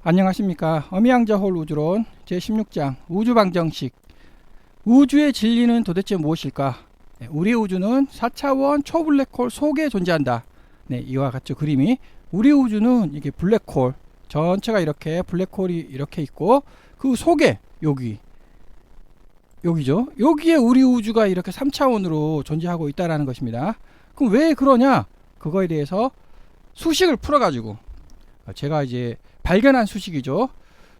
안녕하십니까. 어미양자홀 우주론 제16장 우주방정식. 우주의 진리는 도대체 무엇일까? 우리 우주는 4차원 초블랙홀 속에 존재한다. 이와 같죠. 그림이 우리 우주는 이게 블랙홀 전체가 이렇게 블랙홀이 이렇게 있고 그 속에 여기죠. 여기에 우리 우주가 이렇게 3차원으로 존재하고 있다라는 것입니다. 그럼 왜 그러냐? 그거에 대해서 수식을 풀어가지고 제가 이제 발견한 수식이죠.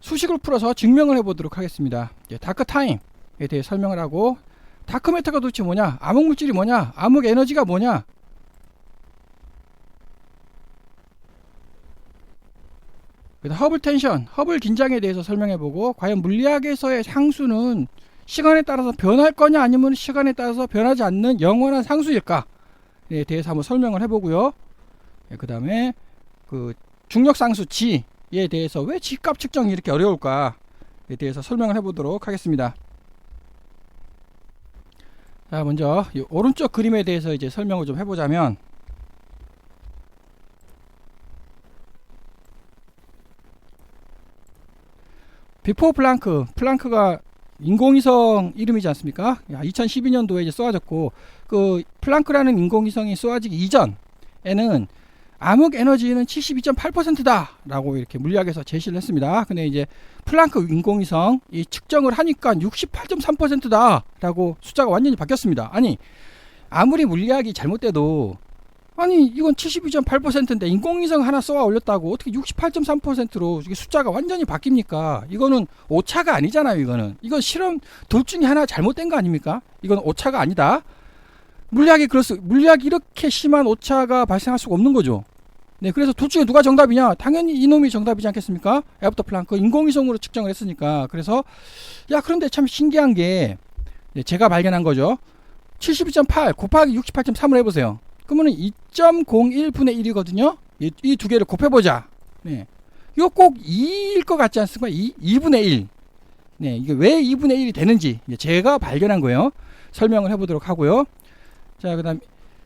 수식을 풀어서 증명을 해보도록 하겠습니다. 다크타임에 대해 설명을 하고, 다크매터가 도대체 뭐냐, 암흑물질이 뭐냐, 암흑에너지가 뭐냐, 허블 텐션, 허블 긴장에 대해서 설명해보고, 과연 물리학에서의 상수는 시간에 따라서 변할 거냐 아니면 시간에 따라서 변하지 않는 영원한 상수일까에 대해서 한번 설명을 해보고요. 그 다음에 그 중력상수 G에 대해서 왜 G값 측정이 이렇게 어려울까에 대해서 설명을 해보도록 하겠습니다. 자, 먼저 이 오른쪽 그림에 대해서 이제 설명을 좀 해보자면, 비포 플랑크가 인공위성 이름이지 않습니까? 2012년도에 이제 쏘아졌고, 그 플랑크라는 인공위성이 쏘아지기 이전에는 암흑 에너지는 72.8%다 라고 이렇게 물리학에서 제시를 했습니다. 근데 이제 플랑크 인공위성 이 측정을 하니까 68.3%다 라고 숫자가 완전히 바뀌었습니다. 아니, 아무리 물리학이 잘못돼도, 아니 이건 72.8%인데 인공위성 하나 쏘아 올렸다고 어떻게 68.3%로 이게 숫자가 완전히 바뀝니까? 이거는 오차가 아니잖아요. 이건 실험 둘 중에 하나 잘못된 거 아닙니까? 이건 오차가 아니다. 물리학이 이렇게 심한 오차가 발생할 수가 없는 거죠. 그래서 둘 중에 누가 정답이냐? 당연히 이놈이 정답이지 않겠습니까? 에버터 플랑크 인공위성으로 측정을 했으니까. 그래서 그런데 참 신기한 게, 제가 발견한 거죠. 72.8 곱하기 68.3을 해보세요. 그러면 2.01분의 1이거든요. 이 두 개를 곱해보자. 이거 꼭 2일 것 같지 않습니까? 2분의 1. 이게 왜 2분의 1이 되는지 제가 발견한 거예요. 설명을 해보도록 하고요. 자,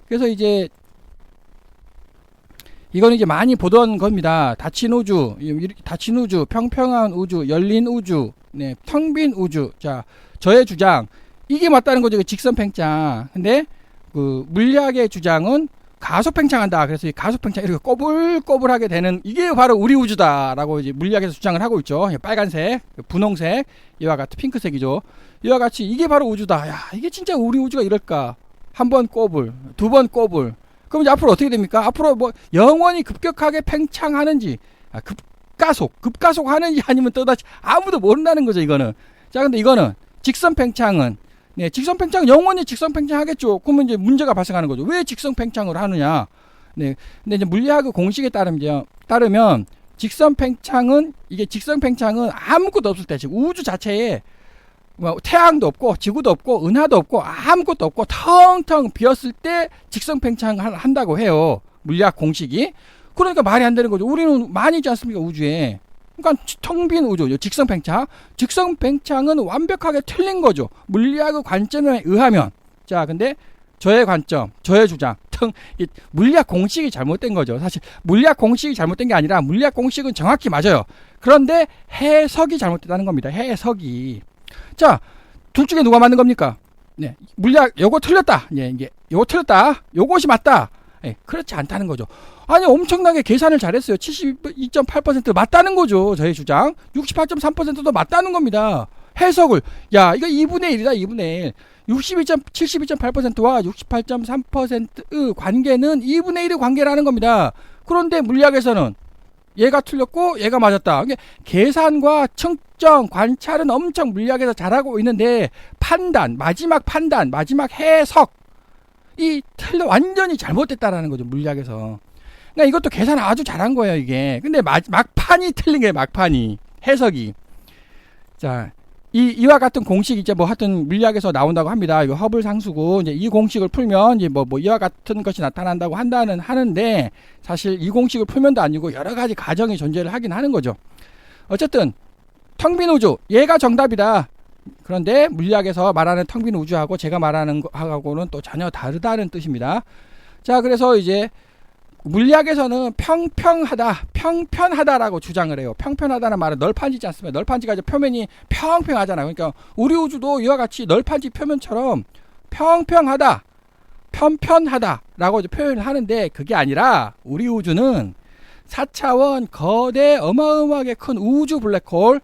그래서 이제 이거는 이제 많이 보던 겁니다. 닫힌 우주, 평평한 우주, 열린 우주, 텅 빈 우주. 자, 저의 주장, 이게 맞다는 거죠. 직선 팽창. 근데 그 물리학의 주장은 가속 팽창한다. 그래서 이 가속 팽창 이렇게 꼬불꼬불하게 되는 이게 바로 우리 우주다라고 이제 물리학에서 주장을 하고 있죠. 빨간색, 분홍색, 이와 같은 핑크색이죠. 이와 같이 이게 바로 우주다. 야, 이게 진짜 우리 우주가 이럴까? 한 번 꼬불, 두 번 꼬불. 그럼 이제 앞으로 어떻게 됩니까? 앞으로 뭐 영원히 급격하게 팽창하는지, 급가속하는지 아니면 또다시 아무도 모른다는 거죠, 이거는. 자, 근데 이거는 직선 팽창은, 영원히 직선 팽창하겠죠. 그러면 이제 문제가 발생하는 거죠. 왜 직선 팽창을 하느냐? 근데 이제 물리학의 공식에 따르면 직선 팽창은 아무것도 없을 때, 즉 우주 자체에 태양도 없고 지구도 없고 은하도 없고 아무것도 없고 텅텅 비었을 때 직선 팽창을 한다고 해요. 물리학 공식이. 그러니까 말이 안 되는 거죠. 우리는 많이 있지 않습니까, 우주에. 그러니까 텅 빈 우주, 직선 팽창은 완벽하게 틀린 거죠. 물리학의 관점에 의하면. 자, 근데 저의 관점, 저의 주장, 물리학 공식이 잘못된 거죠. 사실 물리학 공식이 잘못된 게 아니라 물리학 공식은 정확히 맞아요. 그런데 해석이 잘못됐다는 겁니다. 해석이. 자, 둘 중에 누가 맞는 겁니까? 물리학 요거 틀렸다. 요거 틀렸다. 요것이 맞다. 그렇지 않다는 거죠. 아니, 엄청나게 계산을 잘했어요. 72.8% 맞다는 거죠. 저의 주장. 68.3%도 맞다는 겁니다. 해석을, 이거 2분의 1이다. 2분의 1. 72.8%와 68.3%의 관계는 2분의 1의 관계라는 겁니다. 그런데 물리학에서는 얘가 틀렸고 얘가 맞았다. 계산과 측정, 관찰은 엄청 물리학에서 잘하고 있는데 마지막 해석 완전히 잘못됐다라는 거죠, 물리학에서. 그러니까 이것도 계산 아주 잘한 거예요, 이게. 근데 막판이 틀린 거예요, 막판이. 해석이. 자, 이와 같은 공식 이제 하여튼 물리학에서 나온다고 합니다. 이거 허블 상수고, 이제 이 공식을 풀면 이제 이와 같은 것이 나타난다고 하는데, 사실 이 공식을 풀면도 아니고 여러 가지 가정이 존재를 하긴 하는 거죠. 어쨌든 텅 빈 우주, 얘가 정답이다. 그런데 물리학에서 말하는 텅 빈 우주하고 제가 말하는 거하고는 또 전혀 다르다는 뜻입니다. 자, 그래서 이제 물리학에서는 평편하다라고 주장을 해요. 평편하다는 말은 널판지지 않습니까? 널판지가 이제 표면이 평평하잖아요. 그러니까 우리 우주도 이와 같이 널판지 표면처럼 평평하다, 편편하다라고 이제 표현을 하는데, 그게 아니라 우리 우주는 4차원 거대 어마어마하게 큰 우주 블랙홀,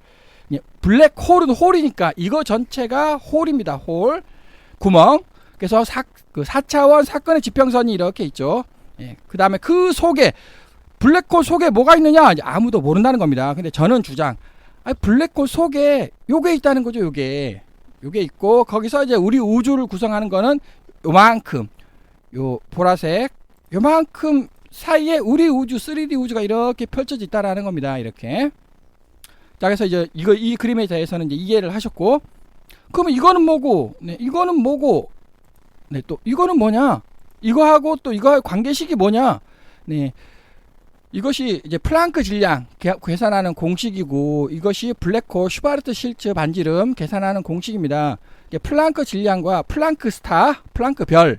블랙홀은 홀이니까 이거 전체가 홀입니다. 홀, 구멍. 그래서 4차원 사건의 지평선이 이렇게 있죠. 예, 그 다음에 그 속에, 블랙홀 속에 뭐가 있느냐, 이제 아무도 모른다는 겁니다. 근데 저는 주장, 블랙홀 속에 요게 있다는 거죠. 요게 있고, 거기서 이제 우리 우주를 구성하는 거는 요만큼, 요 보라색 요만큼 사이에 우리 우주 3D 우주가 이렇게 펼쳐져 있다라는 겁니다. 이렇게. 자, 그래서 이제 이 그림에 대해서는 이제 이해를 하셨고, 그러면 이거는 뭐고, 네, 이거는 뭐고, 네, 또 이거는 뭐냐, 이거하고 또 이거의 관계식이 뭐냐, 네, 이것이 이제 플랑크 질량 계산하는 공식이고, 이것이 블랙홀 슈바르트 실츠 반지름 계산하는 공식입니다. 플랑크 질량과 플랑크 스타, 플랑크 별,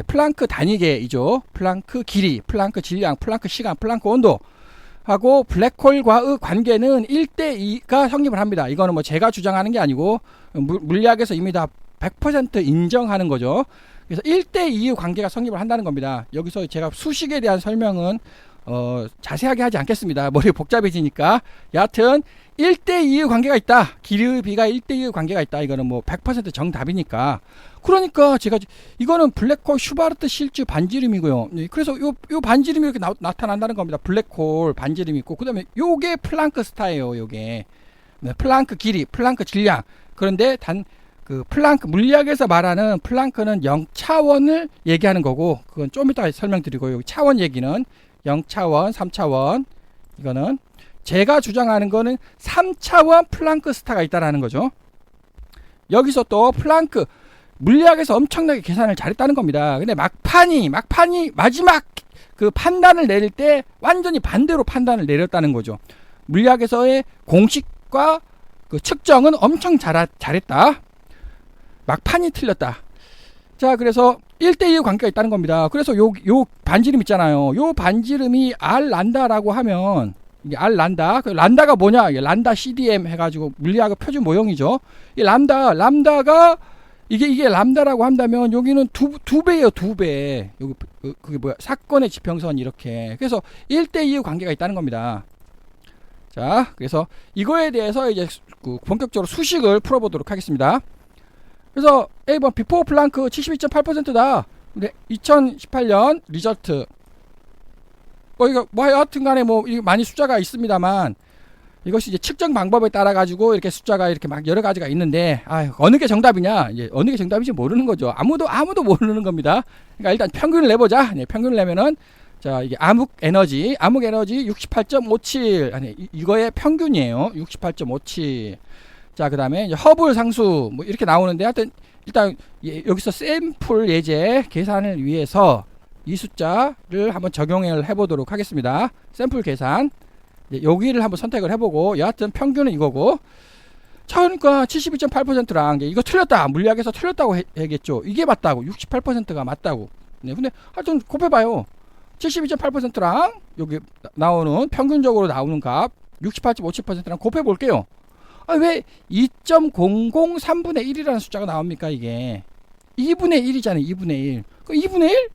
플랑크 단위계이죠. 플랑크 길이, 플랑크 질량, 플랑크 시간, 플랑크 온도 하고 블랙홀과의 관계는 1대2가 성립을 합니다. 이거는 뭐 제가 주장하는 게 아니고 물리학에서 이미 다 100% 인정하는 거죠. 그래서 1대2의 관계가 성립을 한다는 겁니다. 여기서 제가 수식에 대한 설명은 자세하게 하지 않겠습니다. 머리 복잡해지니까. 여하튼 1대2의 관계가 있다. 길이의 비가 1대2의 관계가 있다. 이거는 뭐 100% 정답이니까. 그러니까 제가 이거는 블랙홀 슈바르트 실츠 반지름이고요. 그래서 요 반지름이 이렇게 나타난다는 겁니다. 블랙홀 반지름이 있고, 그 다음에 요게 플랑크 스타예요. 요게 플랑크 길이, 플랑크 질량. 그런데 그 플랑크, 물리학에서 말하는 플랑크는 0차원을 얘기하는 거고, 그건 좀 이따 설명드리고, 여기 차원 얘기는 0차원, 3차원, 이거는 제가 주장하는 거는 3차원 플랑크 스타가 있다라는 거죠. 여기서 또 플랑크, 물리학에서 엄청나게 계산을 잘했다는 겁니다. 근데 막판이 마지막 그 판단을 내릴 때 완전히 반대로 판단을 내렸다는 거죠. 물리학에서의 공식과 그 측정은 엄청 잘했다. 막판이 틀렸다. 자, 그래서 1대2의 관계가 있다는 겁니다. 그래서 요 반지름 있잖아요. 요 반지름이 R 란다라고 하면, 이게 R 란다. 그 란다가 뭐냐? 란다 CDM 해가지고 물리학의 표준 모형이죠. 이 람다가 이게 람다라고 한다면 여기는 두 배예요. 2배. 여기 그게 뭐야? 사건의 지평선 이렇게. 그래서 1대2의 관계가 있다는 겁니다. 자, 그래서 이거에 대해서 이제 본격적으로 수식을 풀어보도록 하겠습니다. 그래서 A번 비포 플랑크 72.8%다. 근데 2018년 리저트. 이거 뭐 하여튼 간에 뭐 많이 숫자가 있습니다만, 이것이 이제 측정 방법에 따라 가지고 이렇게 숫자가 이렇게 막 여러 가지가 있는데, 어느 게 정답이냐, 이제 어느 게 정답인지 모르는 거죠. 아무도 모르는 겁니다. 그러니까 일단 평균을 내보자. 네, 평균을 내면은, 자, 이게 암흑 에너지 68.57. 아니, 이거의 평균이에요. 68.57. 자, 그 다음에 이제 허블 상수 뭐 이렇게 나오는데, 하여튼 일단 여기서 샘플 예제 계산을 위해서 이 숫자를 한번 적용을 해보도록 하겠습니다. 샘플 계산. 여기를 한번 선택을 해보고, 여하튼 평균은 이거고, 그러니까 72.8%랑 이거 틀렸다, 물리학에서 틀렸다고 해야겠죠. 이게 맞다고, 68%가 맞다고. 네, 근데 하여튼 곱해봐요. 72.8%랑 여기 나오는 평균적으로 나오는 값 68.57%랑 곱해볼게요. 왜 2.003분의 1이라는 숫자가 나옵니까? 이게 2분의 1이잖아요. 2분의 1. 그 2분의 1?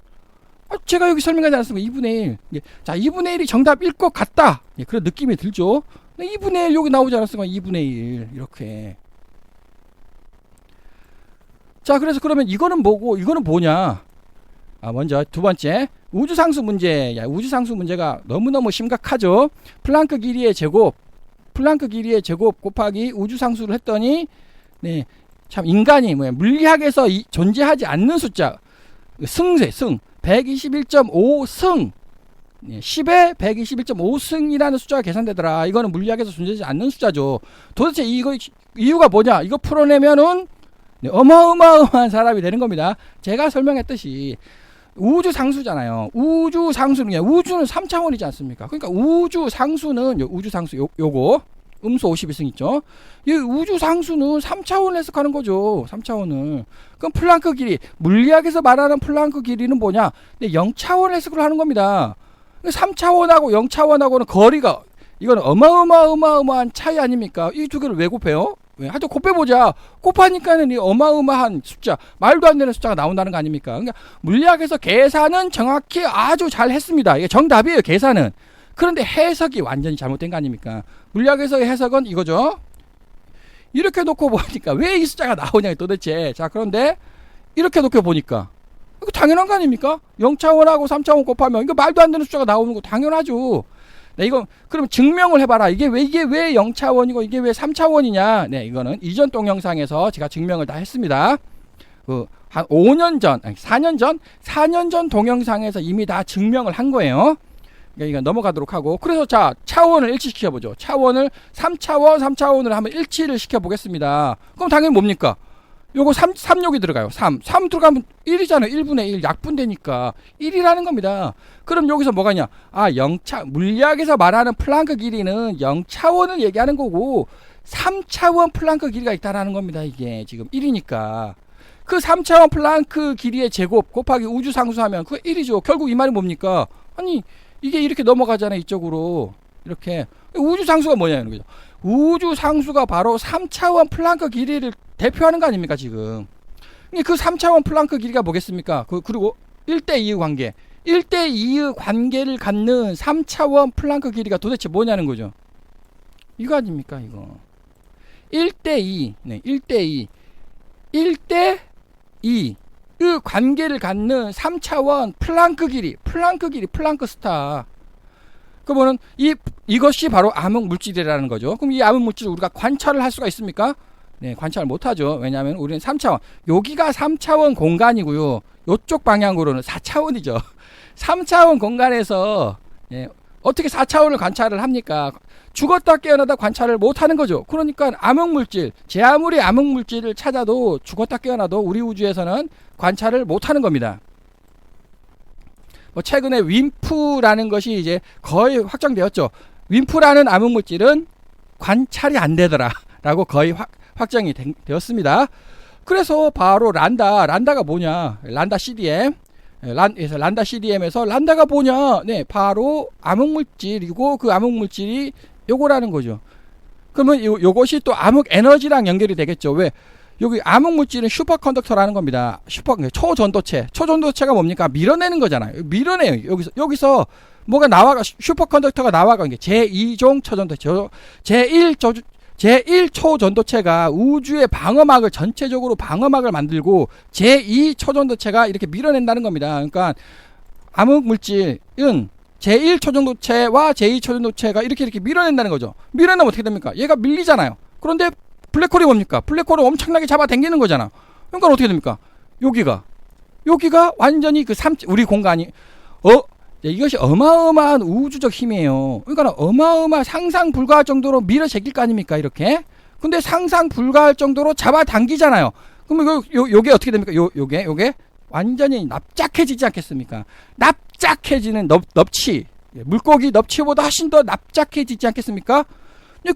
제가 여기 설명하지 않았습니까? 2분의 1. 자, 2분의 1이 정답일 것 같다. 그런 느낌이 들죠? 2분의 1 여기 나오지 않았습니까? 2분의 1. 이렇게. 자, 그래서 그러면 이거는 뭐고, 이거는 뭐냐? 먼저 두 번째. 우주상수 문제. 우주상수 문제가 너무너무 심각하죠? 플랑크 길이의 제곱 곱하기 우주상수를 했더니, 네, 참 인간이 물리학에서 존재하지 않는 숫자, 승 121.5승, 10에 121.5승이라는 숫자가 계산되더라. 이거는 물리학에서 존재하지 않는 숫자죠. 도대체 이유가 뭐냐? 이거 풀어내면은 어마어마한 사람이 되는 겁니다. 제가 설명했듯이 우주상수잖아요. 우주상수는 우주는 3차원이지 않습니까? 그러니까 우주상수는 요거 음수 51승 있죠. 이 우주상수는 3차원을 해석하는 거죠. 3차원을. 그럼 플랑크 길이, 물리학에서 말하는 플랑크 길이는 뭐냐? 0차원 해석을 하는 겁니다. 3차원하고 0차원하고는 거리가 이건 어마어마한 차이 아닙니까? 이 두 개를 왜 곱해요? 왜? 하여튼 곱해보자. 곱하니까는 이 어마어마한 숫자, 말도 안 되는 숫자가 나온다는 거 아닙니까? 그러니까 물리학에서 계산은 정확히 아주 잘 했습니다. 이게 정답이에요, 계산은. 그런데 해석이 완전히 잘못된 거 아닙니까? 물리학에서의 해석은 이거죠. 이렇게 놓고 보니까 왜 이 숫자가 나오냐 도대체. 자, 그런데 이렇게 놓고 보니까 이거 당연한 거 아닙니까? 0차원하고 3차원 곱하면 이거 말도 안 되는 숫자가 나오는 거 당연하죠. 네, 이거 그럼 증명을 해봐라. 이게 왜 0차원이고 이게 왜 3차원이냐? 네, 이거는 이전 동영상에서 제가 증명을 다 했습니다. 한 5년 전, 아니 4년 전 동영상에서 이미 다 증명을 한 거예요. 그러니까 이거 넘어가도록 하고, 그래서 자 차원을 일치시켜 보죠. 차원을 3차원으로 한번 일치를 시켜 보겠습니다. 그럼 당연히 뭡니까? 요거 3욕이 들어가요. 3 들어가면 1이잖아요. 1분의 1 약분되니까 1이라는 겁니다. 그럼 여기서 뭐가 있냐? 아, 물리학에서 말하는 플랑크 길이는 0차원을 얘기하는 거고 3차원 플랑크 길이가 있다라는 겁니다. 이게 지금 1이니까 그 3차원 플랑크 길이의 제곱 곱하기 우주 상수하면 그거 1이죠. 결국 이 말이 뭡니까? 아니 이게 이렇게 넘어가잖아요. 이쪽으로 이렇게. 우주 상수가 뭐냐는 거죠. 우주 상수가 바로 3차원 플랑크 길이를 대표하는 거 아닙니까 지금. 그 3차원 플랑크 길이가 뭐겠습니까? 그리고 1대2의 관계, 1대2의 관계를 갖는 3차원 플랑크 길이가 도대체 뭐냐는 거죠. 이거 아닙니까 이거. 1대2, 네, 1대2의 관계를 갖는 3차원 플랑크 길이, 플랑크 스타. 그러면은 이것이 바로 암흑 물질이라는 거죠. 그럼 이 암흑 물질을 우리가 관찰을 할 수가 있습니까? 네, 관찰을 못 하죠. 왜냐하면 우리는 3차원. 여기가 3차원 공간이고요. 이쪽 방향으로는 4차원이죠. 3차원 공간에서 예, 어떻게 4차원을 관찰을 합니까? 죽었다 깨어나다 관찰을 못 하는 거죠. 그러니까 암흑 물질, 제 아무리 암흑 물질을 찾아도 죽었다 깨어나도 우리 우주에서는 관찰을 못 하는 겁니다. 최근에 윈프라는 것이 이제 거의 확정되었죠. 윈프라는 암흑 물질은 관찰이 안 되더라 라고 거의 확정이 되었습니다. 그래서 바로 란다가 뭐냐? 란다 CDM. 란다 CDM에서 란다가 뭐냐? 네, 바로 암흑 물질이고 그 암흑 물질이 요거라는 거죠. 그러면 요것이 또 암흑 에너지랑 연결이 되겠죠. 왜? 여기 암흑 물질은 슈퍼컨덕터라는 겁니다. 초전도체가 뭡니까? 밀어내는 거잖아요. 밀어내요. 여기서 뭐가 나와가 슈퍼컨덕터가 나와가 제2종 초전도체, 제1 초전도체가 우주의 방어막을 전체적으로 방어막을 만들고 제2 초전도체가 이렇게 밀어낸다는 겁니다. 그러니까 암흑 물질은 제1 초전도체와 제2 초전도체가 이렇게 밀어낸다는 거죠. 밀어내면 어떻게 됩니까? 얘가 밀리잖아요. 그런데 블랙홀이 뭡니까? 블랙홀을 엄청나게 잡아당기는 거잖아. 그러니까 어떻게 됩니까? 여기가 완전히 우리 공간이 이것이 어마어마한 우주적 힘이에요. 그러니까 어마어마한 상상 불가할 정도로 밀어제낄 거 아닙니까? 이렇게. 근데 상상 불가할 정도로 잡아당기잖아요. 그러면 요게 어떻게 됩니까? 요게 완전히 납작해지지 않겠습니까? 납작해지는 넙치. 물고기 넙치보다 훨씬 더 납작해지지 않겠습니까?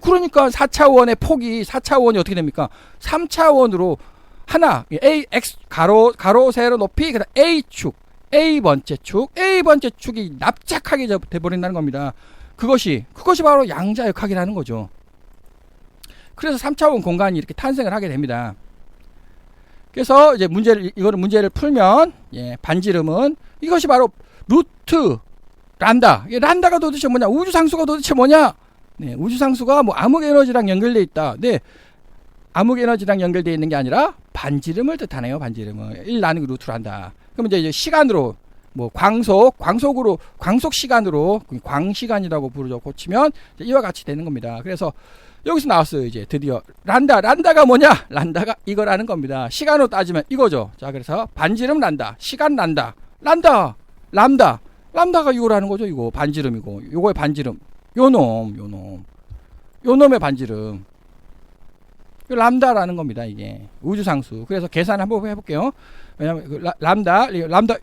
그러니까 4차원의 폭이 4차원이 어떻게 됩니까? 3차원으로 하나 AX 가로 세로 높이 그다음 A축 A번째 축이 납작하게 돼버린다는 겁니다. 그것이 바로 양자역학이라는 거죠. 그래서 3차원 공간이 이렇게 탄생을 하게 됩니다. 그래서 이제 문제를 풀면 반지름은 이것이 바로 루트 란다. 란다가 도대체 뭐냐? 우주상수가 도대체 뭐냐? 네, 우주상수가 뭐 암흑 에너지랑 연결되어 있다. 네, 암흑 에너지랑 연결되어 있는 게 아니라 반지름을 뜻하네요. 반지름은 1 나누기 루트로 한다. 그럼 이제 시간으로 뭐 광속 시간으로 광시간이라고 부르죠. 고치면 이와 같이 되는 겁니다. 그래서 여기서 나왔어요. 이제 드디어 란다가 뭐냐? 란다가 이거라는 겁니다. 시간으로 따지면 이거죠. 자, 그래서 반지름 란다, 시간 란다가 이거라는 거죠. 이거 반지름이고, 요거의 반지름 요놈의 반지름 람다라는 겁니다. 이게 우주상수. 그래서 계산 한번 해볼게요. 왜냐면 람다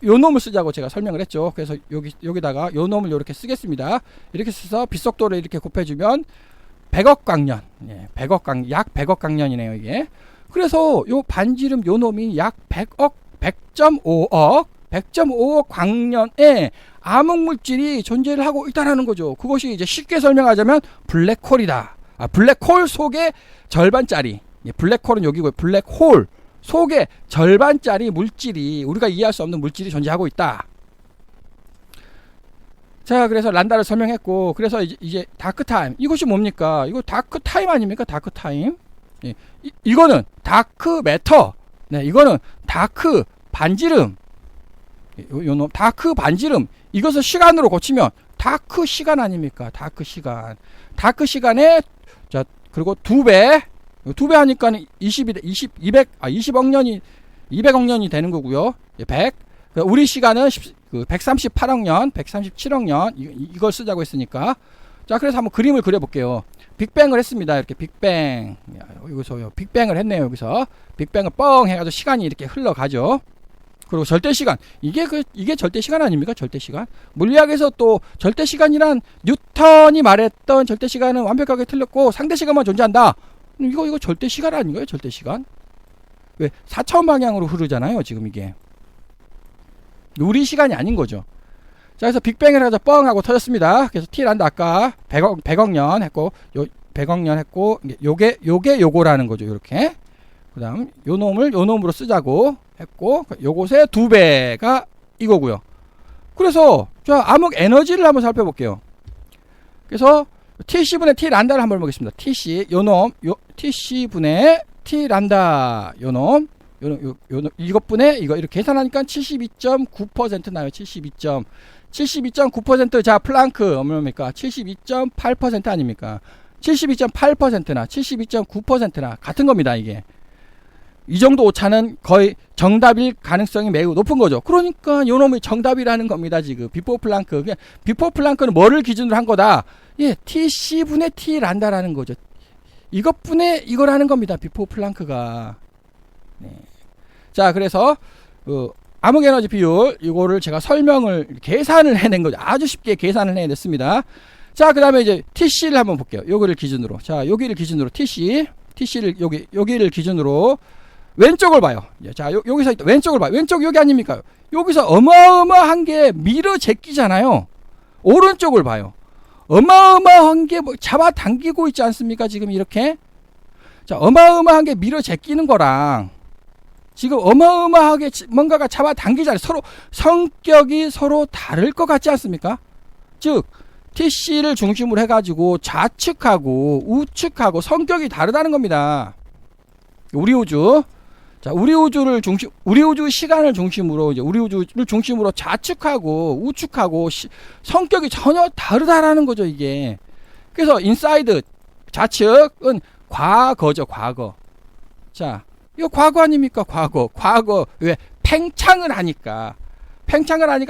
요놈을 쓰자고 제가 설명을 했죠. 그래서 여기다가 요놈을 이렇게 쓰겠습니다. 이렇게 써서 빛속도를 이렇게 곱해주면 100억 광년, 약 100억 광년이네요. 이게. 그래서 요 반지름 요놈이 약 100억, 100.5억 100.5억 광년에 암흑물질이 존재를 하고 있다는 거죠. 그것이 이제 쉽게 설명하자면 블랙홀이다. 블랙홀 속에 절반짜리, 블랙홀은 여기고 블랙홀 속에 절반짜리 물질이, 우리가 이해할 수 없는 물질이 존재하고 있다. 자, 그래서 란다를 설명했고, 그래서 이제 다크타임, 이것이 뭡니까? 이거 다크타임 아닙니까? 다크타임. 예, 이거는 다크 매터, 네, 이거는 다크 반지름, 요놈 다크 반지름, 이것을 시간으로 고치면 다크 시간 아닙니까? 다크 시간. 다크 시간에, 자, 그리고 2배 하니까 200억 년이 200억 년이 되는 거고요. 100. 우리 시간은 138억 년, 137억 년, 이걸 쓰자고 했으니까. 자, 그래서 한번 그림을 그려볼게요. 빅뱅을 했습니다. 이렇게 빅뱅. 여기서 빅뱅을 했네요. 여기서 빅뱅을 뻥 해가지고 시간이 이렇게 흘러가죠. 그리고 절대시간, 이게 절대시간 아닙니까? 절대시간. 물리학에서 또 절대시간이란 뉴턴이 말했던 절대시간은 완벽하게 틀렸고 상대시간만 존재한다. 이거 절대시간 아닌가요? 절대시간. 왜 4차원 방향으로 흐르잖아요. 지금 이게 우리 시간이 아닌 거죠. 자, 그래서 빅뱅을 해서 뻥 하고 터졌습니다. 그래서 T란다 아까 100억 년 했고, 100억 년 했고, 요게 요거라는 거죠. 요렇게. 그 다음 요 놈으로 쓰자고 했고, 요것의 2배가 이거고요. 그래서 자, 암흑 에너지를 한번 살펴볼게요. 그래서 TC분의 T란다를 한번 보겠습니다. TC TC분의 T란다 요놈 이것분에 이거 이렇게 계산하니까 72.9% 나요. 72.9%. 자, 플랑크 뭡니까? 72.8% 아닙니까? 72.8%나 72.9%나 같은 겁니다. 이게 이 정도 오차는 거의 정답일 가능성이 매우 높은 거죠. 그러니까 요놈이 정답이라는 겁니다. 지금 비포 플랑크. 비포 플랑크는 뭐를 기준으로 한 거다? 예, TC분의 T란다라는 거죠. 이것분의 이거라는 겁니다. 비포 플랑크가. 네. 자, 그래서 암흑 에너지 비율 이거를 제가 계산을 해낸 거죠. 아주 쉽게 계산을 해냈습니다. 자, 그 다음에 이제 TC를 한번 볼게요. 여기를 기준으로. 자, 여기를 기준으로 TC를 여기를 기준으로 왼쪽을 봐요. 자, 여기서 있다. 왼쪽을 봐요. 왼쪽 여기 아닙니까? 여기서 어마어마한 게 밀어 제끼잖아요. 오른쪽을 봐요. 어마어마한 게 뭐 잡아당기고 있지 않습니까? 지금 이렇게. 자, 어마어마한 게 밀어 제끼는 거랑 지금 어마어마하게 뭔가가 잡아당기잖아요. 서로 성격이 서로 다를 것 같지 않습니까? 즉 TC를 중심으로 해가지고 좌측하고 우측하고 성격이 다르다는 겁니다. 우리 우주. 자, 우리 우주 시간을 중심으로, 이제 우리 우주를 중심으로 좌측하고 우측하고 성격이 전혀 다르다라는 거죠, 이게. 그래서 인사이드, 좌측은 과거죠, 과거. 자, 이거 과거 아닙니까? 과거. 왜? 팽창을 하니까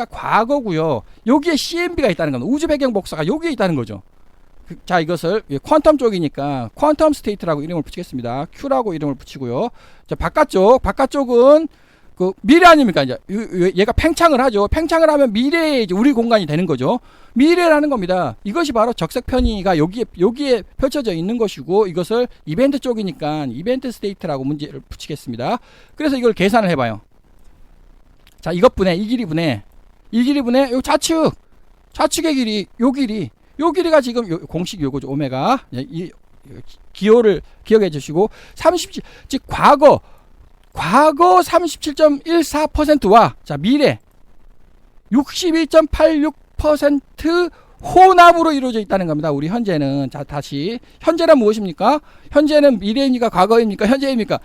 과거고요. 여기에 CMB가 있다는 겁니다. 우주 배경 복사가 여기에 있다는 거죠. 자, 이것을 퀀텀 쪽이니까 퀀텀 스테이트라고 이름을 붙이겠습니다. Q라고 이름을 붙이고요. 자, 바깥쪽은 그 미래 아닙니까? 이제 얘가 팽창을 하죠. 팽창을 하면 미래의 이제 우리 공간이 되는 거죠. 미래라는 겁니다. 이것이 바로 적색 편의가 여기에 펼쳐져 있는 것이고, 이것을 이벤트 쪽이니까 이벤트 스테이트라고 문제를 붙이겠습니다. 그래서 이걸 계산을 해봐요. 자, 이것분의 이 길이분의 요 좌측의 길이, 요 길이가 지금 공식 요거죠. 오메가. 이 기호를 기억해 주시고, 즉 과거 37.14%와 자, 미래 61.86% 혼합으로 이루어져 있다는 겁니다. 우리 현재는. 자, 다시 현재란 무엇입니까? 현재는 미래입니까? 과거입니까? 현재입니까?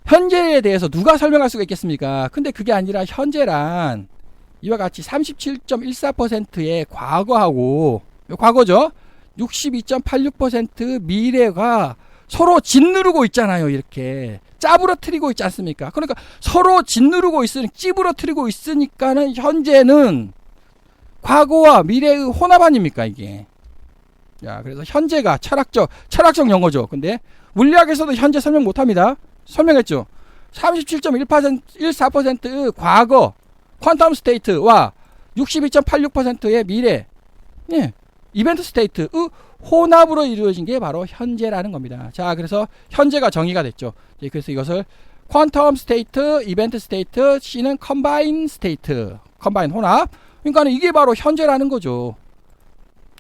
현재에 대해서 누가 설명할 수가 있겠습니까? 근데 그게 아니라 현재란 이와 같이 37.14%의 과거죠. 62.86% 미래가 서로 짓누르고 있잖아요. 이렇게 짜부러뜨리고 있지 않습니까? 그러니까 서로 짓누르고 찌부러뜨리고 있으니까는 현재는 과거와 미래의 혼합 아닙니까, 이게. 자, 그래서 현재가 철학적 용어죠. 근데 물리학에서도 현재 설명 못합니다. 설명했죠. 37.14%의 과거 퀀텀 스테이트와 62.86%의 미래, 예, 이벤트 스테이트의 혼합으로 이루어진 게 바로 현재라는 겁니다. 자, 그래서 현재가 정의가 됐죠. 그래서 이것을 퀀텀 스테이트, 이벤트 스테이트, C는 컴바인 스테이트, 컴바인 혼합. 그러니까 이게 바로 현재라는 거죠.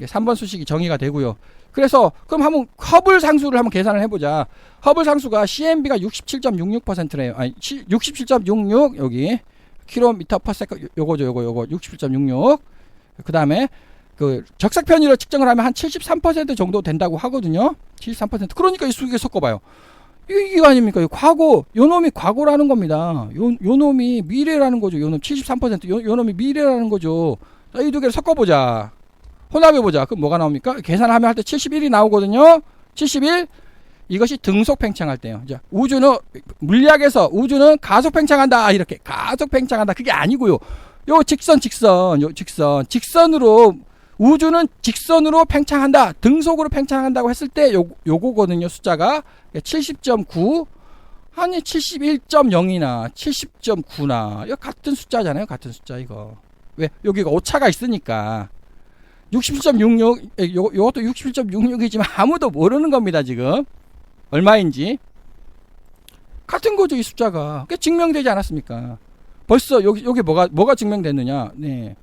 3번 수식이 정의가 되고요. 그래서 그럼 한번 허블 상수를 한번 계산을 해보자. 허블 상수가 CMB가 67.66%래요. 아니 67.66 여기 킬로미터 퍼 세컨드 요거죠. 요거 67.66. 그 다음에 그 적색 편의를 측정을 하면 한 73% 정도 된다고 하거든요. 73%. 그러니까 이 수식에 섞어봐요. 이게 아닙니까? 과거, 요 놈이 과거라는 겁니다. 요 놈이 미래라는 거죠. 요 놈 73%, 요 놈이 미래라는 거죠. 자, 이 두 개를 섞어보자. 혼합해보자. 그럼 뭐가 나옵니까? 계산하면 할 때 71이 나오거든요. 71. 이것이 등속 팽창할 때요. 자, 우주는, 물리학에서 우주는 가속 팽창한다. 이렇게. 가속 팽창한다. 그게 아니고요. 요 직선으로, 우주는 직선으로 팽창한다. 등속으로 팽창한다고 했을 때 요거거든요. 숫자가 70.9 아니 71.0이나 70.9나 이거 같은 숫자잖아요. 같은 숫자 이거. 왜? 여기가 오차가 있으니까. 67.66 요것도 67.66이지만 아무도 모르는 겁니다. 지금 얼마인지. 같은 거죠. 이 숫자가. 그게 증명되지 않았습니까? 벌써 여기 뭐가 증명됐느냐. 네.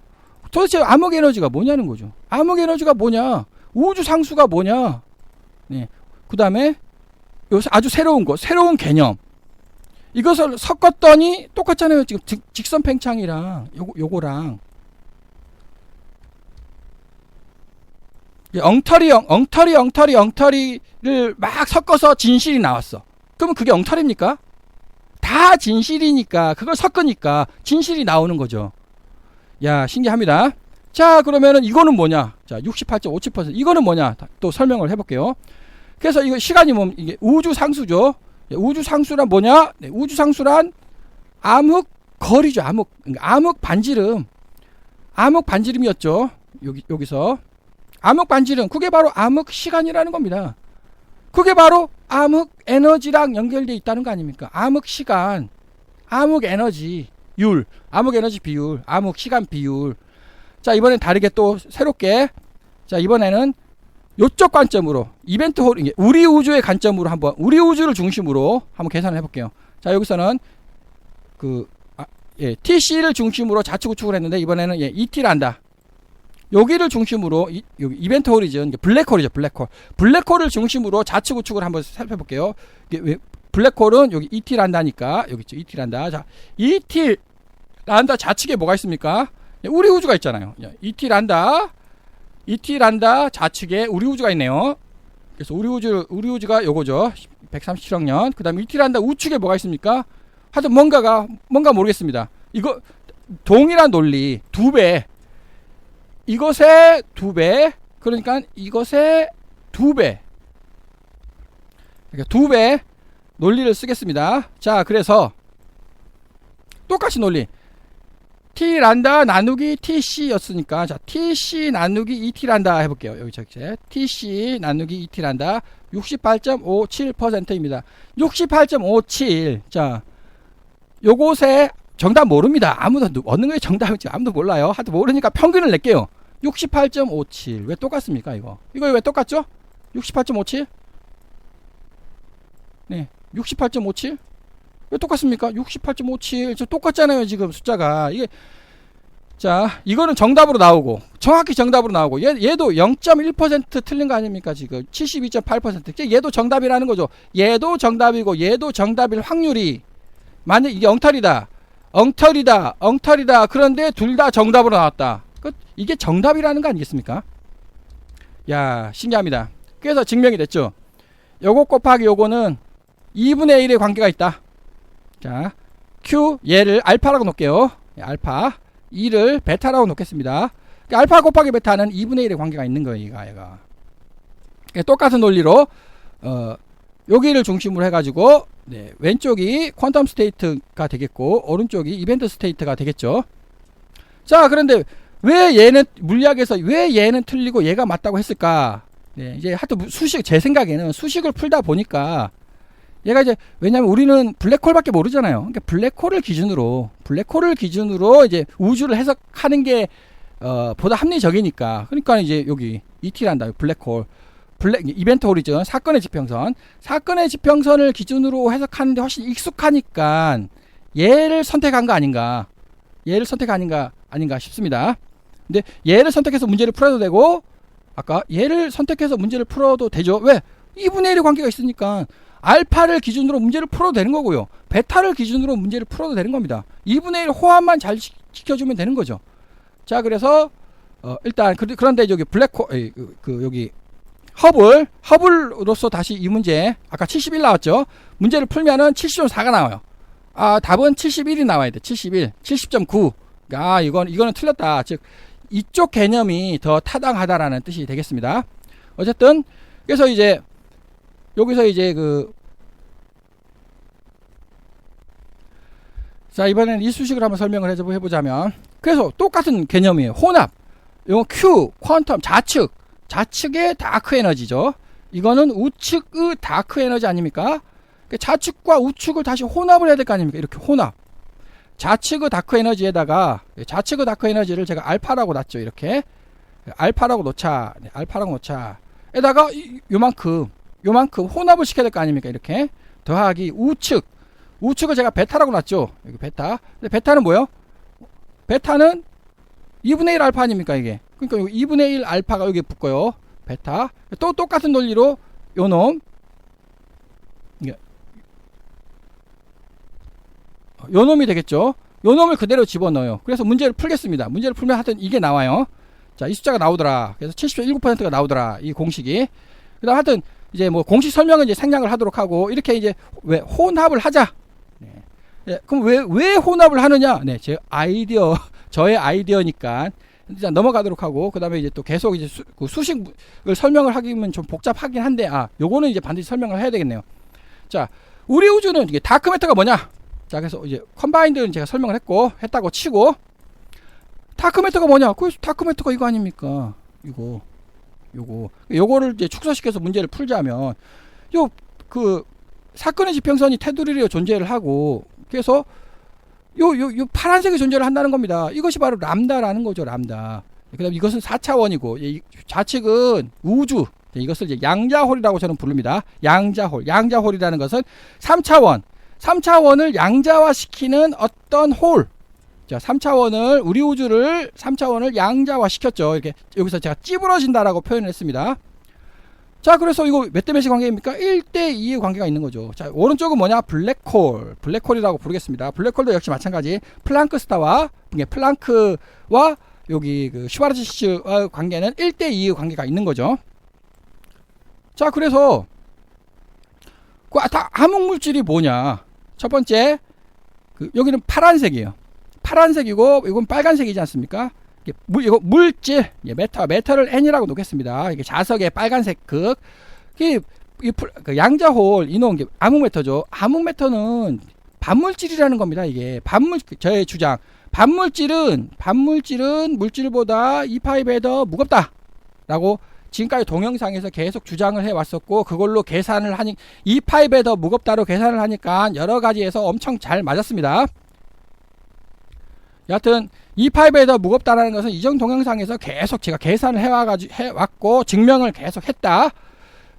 도대체 암흑 에너지가 뭐냐는 거죠. 암흑 에너지가 뭐냐? 우주 상수가 뭐냐? 네. 그 다음에 아주 새로운 개념. 이것을 섞었더니 똑같잖아요. 지금 직선 팽창이랑 요거랑 엉터리를 막 섞어서 진실이 나왔어. 그러면 그게 엉터리입니까? 다 진실이니까 그걸 섞으니까 진실이 나오는 거죠. 야, 신기합니다. 자, 그러면은 이거는 뭐냐? 자, 68.57%. 이거는 뭐냐? 또 설명을 해볼게요. 그래서 이거 시간이 이게 우주 상수죠. 우주 상수란 뭐냐? 네, 우주 상수란 암흑 거리죠. 암흑 반지름이었죠. 여기서 암흑 반지름. 그게 바로 암흑 시간이라는 겁니다. 그게 바로 암흑 에너지랑 연결되어 있다는 거 아닙니까? 암흑 시간, 암흑 에너지 비율, 암흑 시간 비율. 자, 이번엔 다르게 또 새롭게. 자, 이번에는 요쪽 관점으로 이벤트 홀, 우리 우주의 관점으로 한번, 우리 우주를 중심으로 한번 계산을 해볼게요. 자, 여기서는 TC를 중심으로 좌측 우측을 했는데 이번에는 ET를 한다. 여기를 중심으로 여기 이벤트 홀이죠. 블랙홀이죠. 블랙홀을 중심으로 좌측 우측을 한번 살펴볼게요. 블랙홀은 여기 ET를 한다니까 여기 있죠. ET를 한다. 자, ET를 한다 좌측에 뭐가 있습니까? 우리 우주가 있잖아요. ET를 한다 좌측에 우리 우주가 있네요. 그래서 우리 우주가 요거죠. 137억 년. 그다음에 ET를 한다 우측에 뭐가 있습니까? 하여튼 뭔가 모르겠습니다. 이거 동일한 논리 2배. 이것의 2배. 그러니까 이것의 2배. 그러니까 2배 논리를 쓰겠습니다. 자, 그래서 똑같이 논리. T 란다 나누기 TC 였으니까, 자, TC 나누기 ET 란다 해볼게요. 여기 적재. TC 나누기 ET 란다 68.57%입니다. 68.57. 자, 요곳에 정답 모릅니다. 아무도 어느 거에 정답인지 아무도 몰라요. 하여튼 모르니까 평균을 낼게요. 68.57. 왜 똑같습니까? 이거 왜 똑같죠? 68.57? 네, 68.57? 왜 똑같습니까? 68.57. 저 똑같잖아요. 지금 숫자가. 이게, 자, 이거는 정답으로 나오고, 정확히 정답으로 나오고, 얘도 0.1% 틀린 거 아닙니까? 지금 72.8%. 얘도 정답이라는 거죠. 얘도 정답이고, 얘도 정답일 확률이, 만약 이게 엉터리다. 그런데 둘 다 정답으로 나왔다. 이게 정답이라는 거 아니겠습니까? 야, 신기합니다. 그래서 증명이 됐죠. 요거 곱하기 요거는 2분의 1의 관계가 있다. 자, Q 얘를 알파라고 놓을게요. 알파 2를 베타라고 놓겠습니다. 알파 곱하기 베타는 2분의 1의 관계가 있는 거예요. 얘가. 똑같은 논리로 여기를 중심으로 해가지고, 네, 왼쪽이 퀀텀 스테이트가 되겠고 오른쪽이 이벤트 스테이트가 되겠죠. 자, 그런데 왜 얘는 물리학에서 왜 얘는 틀리고 얘가 맞다고 했을까? 네, 이제 하여튼 제 생각에는 수식을 풀다 보니까 얘가 이제, 왜냐면 우리는 블랙홀밖에 모르잖아요. 그러니까 블랙홀을 기준으로 이제 우주를 해석하는 게 보다 합리적이니까. 그러니까 이제 여기 ET를 한다. 블랙홀. 이벤트 호리즌, 사건의 지평선을 기준으로 해석하는데 훨씬 익숙하니까 얘를 선택한 거 아닌가, 아닌가 싶습니다. 근데 얘를 선택해서 문제를 풀어도 되고, 아까 얘를 선택해서 문제를 풀어도 되죠. 왜? 2분의 1의 관계가 있으니까 알파를 기준으로 문제를 풀어도 되는 거고요, 베타를 기준으로 문제를 풀어도 되는 겁니다. 2분의 1 호환만 잘 지켜주면 되는 거죠. 자, 그래서 일단 그런데 여기 여기 허블로서 다시 이 문제, 아까 71 나왔죠. 문제를 풀면은 70.4가 나와요. 답은 71이 나와야 돼. 70.9. 이거는 틀렸다. 즉 이쪽 개념이 더 타당하다라는 뜻이 되겠습니다. 어쨌든 그래서 이제 여기서 이제 자, 이번에는 이 수식을 한번 설명을 해보자면, 그래서 똑같은 개념이에요. 혼합, 이건 Q, 퀀텀, 좌측의 다크 에너지죠. 이거는 우측의 다크 에너지 아닙니까? 좌측과 우측을 다시 혼합을 해야 될 거 아닙니까? 이렇게 혼합. 좌측의 다크 에너지에다가, 좌측의 다크 에너지를 제가 알파라고 놨죠. 이렇게 알파라고 놓자. 에다가 요만큼 혼합을 시켜야 될 거 아닙니까? 이렇게 더하기 우측을 제가 베타라고 놨죠. 여기 베타. 근데 베타는 뭐예요? 베타는 2분의 1 알파 아닙니까, 이게? 그러니까 여기 2분의 1 알파가 여기 붙고요. 베타. 또 똑같은 논리로 요놈, 요놈이 되겠죠. 요놈을 그대로 집어넣어요. 그래서 문제를 풀겠습니다. 문제를 풀면 하여튼 이게 나와요. 자, 이 숫자가 나오더라. 그래서 70.19%가 나오더라. 이 공식이. 그 다음 하여튼 이제 뭐 공식 설명은 이제 생략을 하도록 하고, 이렇게 이제 왜 혼합을 하자. 네. 그럼 왜 혼합을 하느냐? 네, 저의 아이디어니까 일단 넘어가도록 하고, 그 다음에 이제 또 계속 이제 수식을 설명을 하기면 좀 복잡하긴 한데, 요거는 이제 반드시 설명을 해야 되겠네요. 자, 우리 우주는 이게 다크 매터가 뭐냐? 자, 그래서 이제 컴바인드는 제가 설명을 했다고 치고, 다크 매터가 뭐냐? 그 다크 매터가 이거 아닙니까? 요거를 이제 축소시켜서 문제를 풀자면, 사건의 지평선이 테두리로 존재를 하고, 그래서 요 파란색이 존재를 한다는 겁니다. 이것이 바로 람다라는 거죠, 람다. 그 다음 이것은 4차원이고, 좌측은 우주. 이것을 이제 양자홀이라고 저는 부릅니다. 양자홀이라는 것은 3차원을 양자화시키는 어떤 홀. 자, 3차원을, 우리 우주를 3차원을 양자화시켰죠. 이렇게 여기서 제가 찌부러진다라고 표현을 했습니다. 자, 그래서 이거 몇 대 몇의 관계입니까? 1대2의 관계가 있는 거죠. 자, 오른쪽은 뭐냐? 블랙홀이라고 부르겠습니다. 블랙홀도 역시 마찬가지. 플랑크와 여기 슈바르츠와의 관계는 1대2의 관계가 있는 거죠. 자, 그래서 암흑물질이 뭐냐? 첫 번째, 여기는 파란색이에요. 파란색이고, 이건 빨간색이지 않습니까? 이거 물질, 메탈을 N이라고 놓겠습니다. 이게 자석의 빨간색 극. 양자홀, 이놈, 암흑메터죠. 암흑메터는 반물질이라는 겁니다. 이게 저의 주장. 반물질은 물질보다 2파이에 더 무겁다라고 지금까지 동영상에서 계속 주장을 해왔었고, 그걸로 계산을 하니 2파이에 더 무겁다로 계산을 하니까 여러 가지에서 엄청 잘 맞았습니다. 여하튼 2파이에 더 무겁다라는 것은 이전 동영상에서 계속 제가 계산을 해왔고 증명을 계속 했다.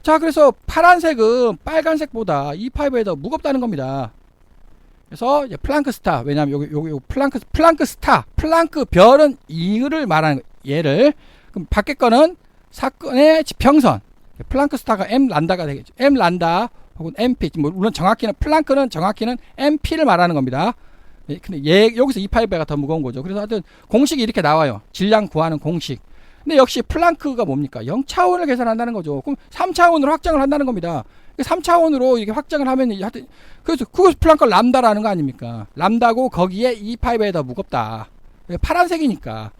자, 그래서 파란색은 빨간색보다 2파이에 더 무겁다는 겁니다. 그래서 이제 플랑크 스타, 왜냐하면 여기 플랑크 스타, 플랑크 별은 이를 말하는 얘를. 그럼 밖에 거는 사건의 지평선, 플랑크 스타가 M 란다가 되겠죠. M 란다 혹은 MP, 물론 플랑크는 정확히는 MP를 말하는 겁니다. 근데 여기서 2파이가 더 무거운 거죠. 그래서 하여튼 공식이 이렇게 나와요. 질량 구하는 공식. 근데 역시 플랑크가 뭡니까? 0차원을 계산한다는 거죠. 그럼 3차원으로 확장을 한다는 겁니다. 3차원으로 이렇게 확장을 하면 하여튼 그래서 그것이 플랑크가 람다라는 거 아닙니까? 람다고 거기에 2파이에 더 무겁다. 파란색이니까.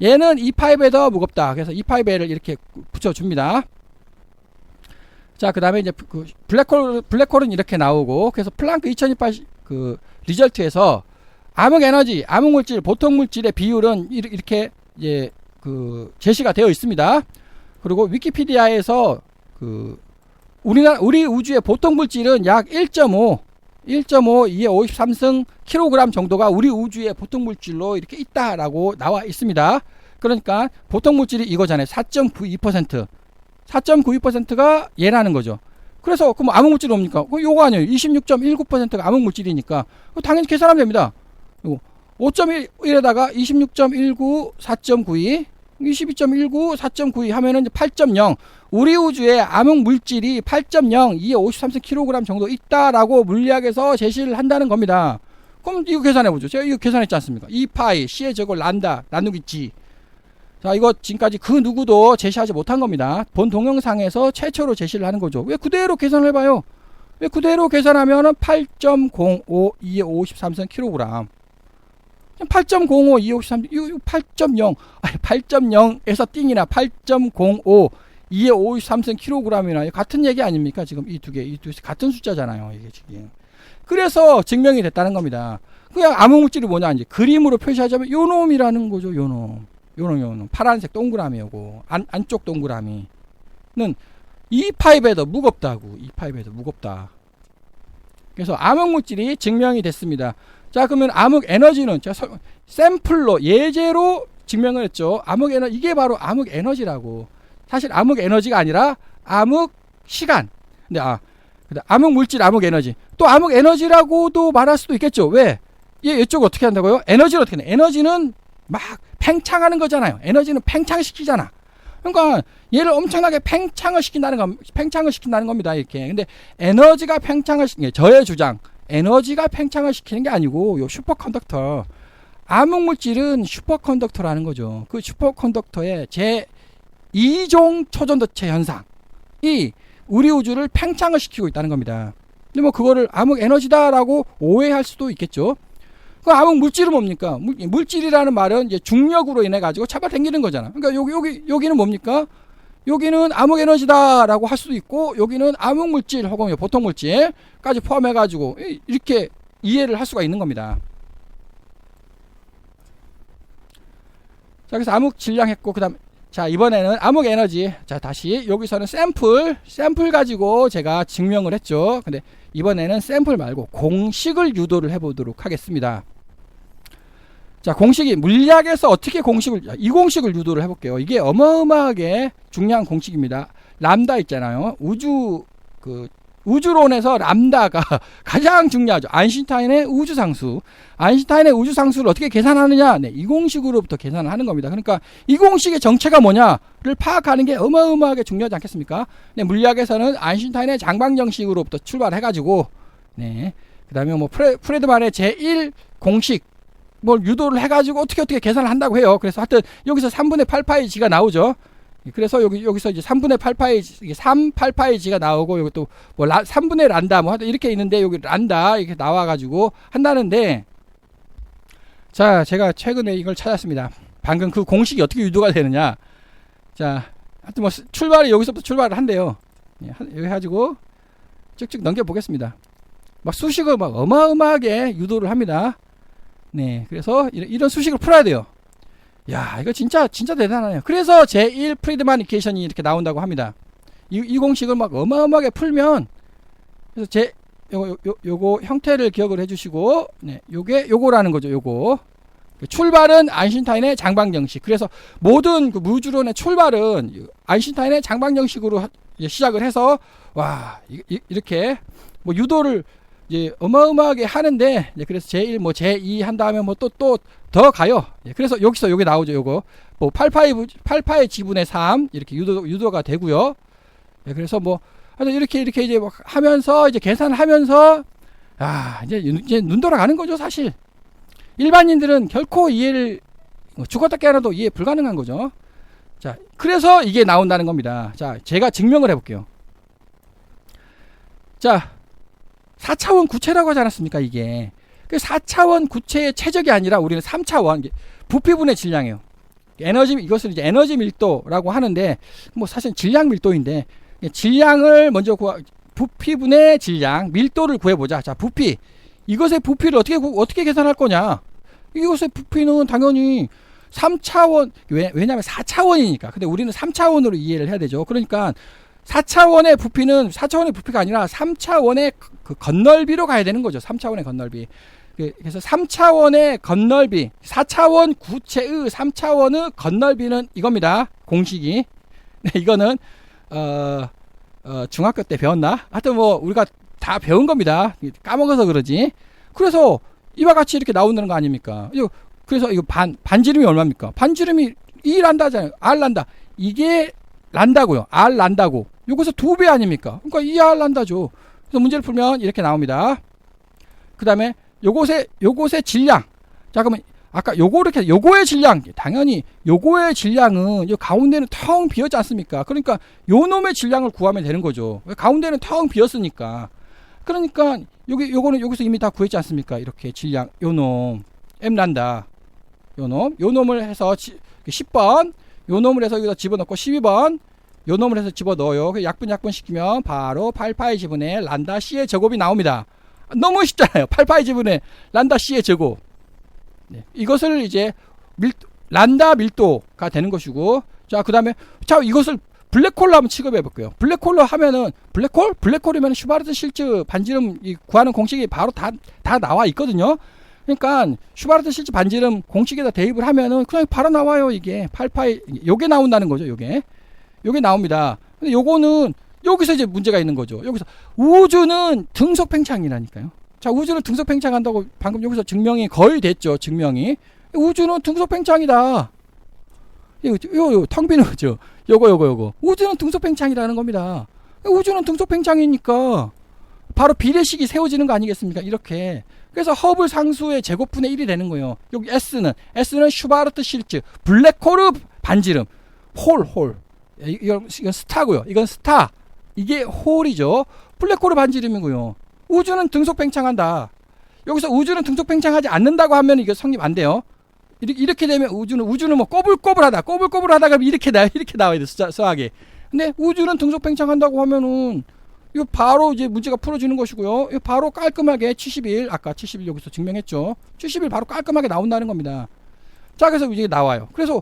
얘는 2파이에 더 무겁다. 그래서 2파이를 이렇게 붙여줍니다. 자, 그 다음에 이제 블랙홀은 이렇게 나오고, 그래서 플랑크 2028 리절트에서 암흑에너지, 암흑물질, 보통물질의 비율은 이렇게 이제 제시가 되어 있습니다. 그리고 위키피디아에서 우리 우주의 보통물질은 약 1.5 2의 53승 킬로그램 정도가 우리 우주의 보통물질로 이렇게 있다라고 나와 있습니다. 그러니까 보통물질이 이거잖아요. 4.92%. 4.92%가 얘라는 거죠. 그래서 그럼 암흑물질이 뭡니까? 요거 아니에요. 26.19%가 암흑물질이니까 당연히 계산하면 됩니다. 5.1에다가 26.19, 4.92, 22.19, 4.92 하면은 이제 8.0. 우리 우주에 암흑물질이 8.0, 2에 53kg 정도 있다라고 물리학에서 제시를 한다는 겁니다. 그럼 이거 계산해보죠. 제가 이거 계산했지 않습니까? 2파이, C의 제곱 란다, 나누기 G. 자, 이거 지금까지 그 누구도 제시하지 못한 겁니다. 본 동영상에서 최초로 제시를 하는 거죠. 왜 그대로 계산을 해봐요? 왜 그대로 계산하면은 8.05, 2에 53kg. 8.05, 2에 53, 이거 8.0, 아니 8.0에서 띵이나 8.05, 2에 53kg이나 같은 얘기 아닙니까? 지금 이 두 개 같은 숫자잖아요. 이게 지금. 그래서 증명이 됐다는 겁니다. 그냥 암흑물질이 뭐냐 이제 그림으로 표시하자면 요놈이라는 거죠. 요놈. 파란색 동그라미 요거 안쪽 동그라미는 2파이배더 무겁다고. 2파이배더 무겁다. 그래서 암흑물질이 증명이 됐습니다. 자, 그러면 암흑 에너지는 제가 샘플로 예제로 증명을 했죠. 암흑 에너지, 이게 바로 암흑 에너지라고. 사실 암흑 에너지가 아니라 암흑 시간. 근데 암흑 물질, 암흑 에너지. 또 암흑 에너지라고도 말할 수도 있겠죠. 왜? 이쪽 어떻게 한다고요? 에너지를 어떻게 해? 에너지는 막 팽창하는 거잖아요. 에너지는 팽창시키잖아. 그러니까 얘를 엄청나게 팽창을 시킨다는 겁니다. 이렇게. 근데 에너지가 팽창을 시키는 게 저의 주장. 에너지가 팽창을 시키는 게 아니고 요 슈퍼컨덕터. 암흑물질은 슈퍼컨덕터라는 거죠. 그 슈퍼컨덕터의 제2종 초전도체 현상이 우리 우주를 팽창을 시키고 있다는 겁니다. 근데 뭐 그거를 암흑 에너지다라고 오해할 수도 있겠죠. 그 암흑 물질은 뭡니까? 물질이라는 말은 이제 중력으로 인해 가지고 잡아당기는 거잖아. 그러니까 여기는 뭡니까? 여기는 암흑 에너지다라고 할 수도 있고, 여기는 암흑 물질 혹은 보통 물질까지 포함해 가지고 이렇게 이해를 할 수가 있는 겁니다. 자, 그래서 암흑 질량 했고, 그다음 자, 이번에는 암흑 에너지. 자, 다시 여기서는 샘플 가지고 제가 증명을 했죠. 근데 이번에는 샘플 말고 공식을 유도를 해보도록 하겠습니다. 자, 공식이 물리학에서 어떻게 이 공식을 유도를 해볼게요. 이게 어마어마하게 중요한 공식입니다. 람다 있잖아요. 우주론에서 람다가 가장 중요하죠. 아인슈타인의 우주상수. 아인슈타인의 우주상수를 어떻게 계산하느냐? 네, 이 공식으로부터 계산을 하는 겁니다. 그러니까 이 공식의 정체가 뭐냐를 파악하는 게 어마어마하게 중요하지 않겠습니까? 네, 물리학에서는 아인슈타인의 장방정식으로부터 출발해가지고, 네, 그 다음에 뭐 프레드만의 제1 공식, 뭘 유도를 해가지고 어떻게 계산을 한다고 해요. 그래서 하여튼 여기서 3분의 8파이 G가 나오죠. 그래서 여기서 이제 3분의 8파이, 3,8파이 G가 나오고, 여기 또 뭐 3분의 란다, 뭐 이렇게 있는데, 여기 란다, 이렇게 나와가지고 한다는데, 자, 제가 최근에 이걸 찾았습니다. 방금 그 공식이 어떻게 유도가 되느냐. 자, 하여튼 뭐 여기서부터 출발을 한대요. 여기 해가지고 쭉쭉 넘겨보겠습니다. 막 수식을 막 어마어마하게 유도를 합니다. 네, 그래서 이런 수식을 풀어야 돼요. 야, 이거 진짜 대단하네요. 그래서 제1 프리드만 이퀘이션이 이렇게 나온다고 합니다. 이 공식을 막 어마어마하게 풀면, 그래서 요거 형태를 기억을 해주시고, 네, 요거라는 거죠. 요거 출발은 아인슈타인의 장방정식. 그래서 모든 그 무주론의 출발은 아인슈타인의 장방정식으로 시작을 해서, 와, 이렇게 뭐 유도를 이제 어마어마하게 하는데, 그래서 제1 뭐 제2 한 다음에 뭐 또 더 가요. 그래서 여기서 여기 나오죠. 요거 뭐 8파이 G분의 3 이렇게 유도가 되고요. 그래서 뭐 이렇게 이제 막 하면서 이제 계산을 하면서, 이제 눈 돌아가는 거죠. 사실 일반인들은 결코 이해를 죽었다 깨어나도 이해 불가능한 거죠. 자, 그래서 이게 나온다는 겁니다. 자, 제가 증명을 해볼게요. 자, 4차원 구체라고 하지 않았습니까? 이게 그 4차원 구체의 최적이 아니라 우리는 3차원 부피분의 질량이에요. 이것을 이제 에너지 밀도라고 하는데, 뭐 사실 질량 밀도인데, 질량을 먼저 부피분의 질량, 밀도를 구해보자. 자, 부피. 이것의 부피를 어떻게 계산할 거냐? 이것의 부피는 당연히 3차원, 왜냐하면 4차원이니까. 근데 우리는 3차원으로 이해를 해야 되죠. 그러니까 4차원의 부피가 아니라 3차원의 그 건널비로 가야 되는 거죠. 3차원의 건널비. 그래서 3차원의 건널비, 4차원 구체의 3차원의 건널비는 이겁니다. 공식이. 네, 이거는 중학교 때 배웠나? 하여튼 뭐 우리가 다 배운 겁니다. 까먹어서 그러지. 그래서 이와 같이 이렇게 나온다는 거 아닙니까? 그래서 이거 반지름이 얼마입니까? 반지름이 E 란다잖아요. R 란다. 이게 란다고요. R 란다고. 요것서 2배 아닙니까? 그러니까 2R 란다죠. 그래서 문제를 풀면 이렇게 나옵니다. 그 다음에 요것의 질량. 자, 그러면 아까 요거의 질량. 당연히 요거의 질량은 요 가운데는 텅 비었지 않습니까? 그러니까 요 놈의 질량을 구하면 되는 거죠. 가운데는 텅 비었으니까. 그러니까 요거는 여기서 이미 다 구했지 않습니까? 이렇게 질량 요 놈 M 란다. 요 놈을 해서 10번 요 놈을 해서 여기다 집어넣고 12번 요 놈을 해서 집어넣어요. 약분 시키면 바로 8파이 지분의 란다 C의 제곱이 나옵니다. 너무 쉽잖아요. 8파이 지분의 란다 C의 제곱. 네. 이것을 이제 란다 밀도가 되는 것이고, 자, 그 다음에 자, 이것을 블랙홀로 한번 취급해 볼게요. 블랙홀로 하면은 블랙홀이면 슈바르트 실츠 반지름 구하는 공식이 바로 다 나와 있거든요. 그러니까 슈바르트 실츠 반지름 공식에다 대입을 하면은 그냥 바로 나와요. 이게 8파이 요게 나온다는 거죠. 요게 나옵니다. 근데 요거는 여기서 이제 문제가 있는 거죠. 여기서 우주는 등속 팽창이라니까요. 자, 우주는 등속 팽창한다고 방금 여기서 증명이 거의 됐죠. 증명이 우주는 등속 팽창이다. 이거 텅 비는 거죠. 요거 우주는 등속 팽창이라는 겁니다. 우주는 등속 팽창이니까 바로 비례식이 세워지는 거 아니겠습니까? 이렇게. 그래서 허블 상수의 제곱분의 1이 되는 거예요. 여기 S는 슈바르트 실츠 블랙홀 반지름 홀 이건 스타고요. 이건 스타. 이게 홀이죠. 블랙홀 반지름이고요. 우주는 등속 팽창한다. 여기서 우주는 등속 팽창하지 않는다고 하면 이거 성립 안 돼요. 이렇게 되면 우주는 뭐 꼬불꼬불하다 그럼 이렇게 나와야 돼. 수학에. 근데 우주는 등속 팽창한다고 하면은 이거 바로 이제 문제가 풀어지는 것이고요. 이거 바로 깔끔하게 71 아까 71 여기서 증명했죠. 71 바로 깔끔하게 나온다는 겁니다. 자, 그래서 이제 나와요. 그래서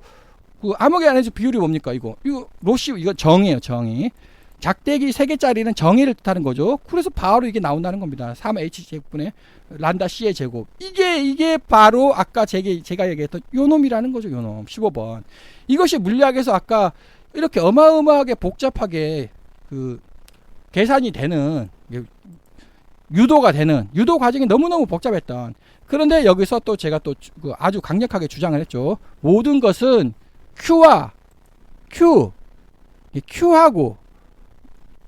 그 암흑의 안에서 비율이 뭡니까? 이거 로시 이거 정이에요. 정의. 작대기 3개짜리는 정의를 뜻하는 거죠. 그래서 바로 이게 나온다는 겁니다. 3H 제곱분의 란다 C의 제곱. 이게 바로 아까 제가 얘기했던 요 놈이라는 거죠. 요 놈. 15번. 이것이 물리학에서 아까 이렇게 어마어마하게 복잡하게 그 계산이 되는 유도가 되는 유도 과정이 너무너무 복잡했던. 그런데 여기서 또 제가 또 아주 강력하게 주장을 했죠. 모든 것은 Q하고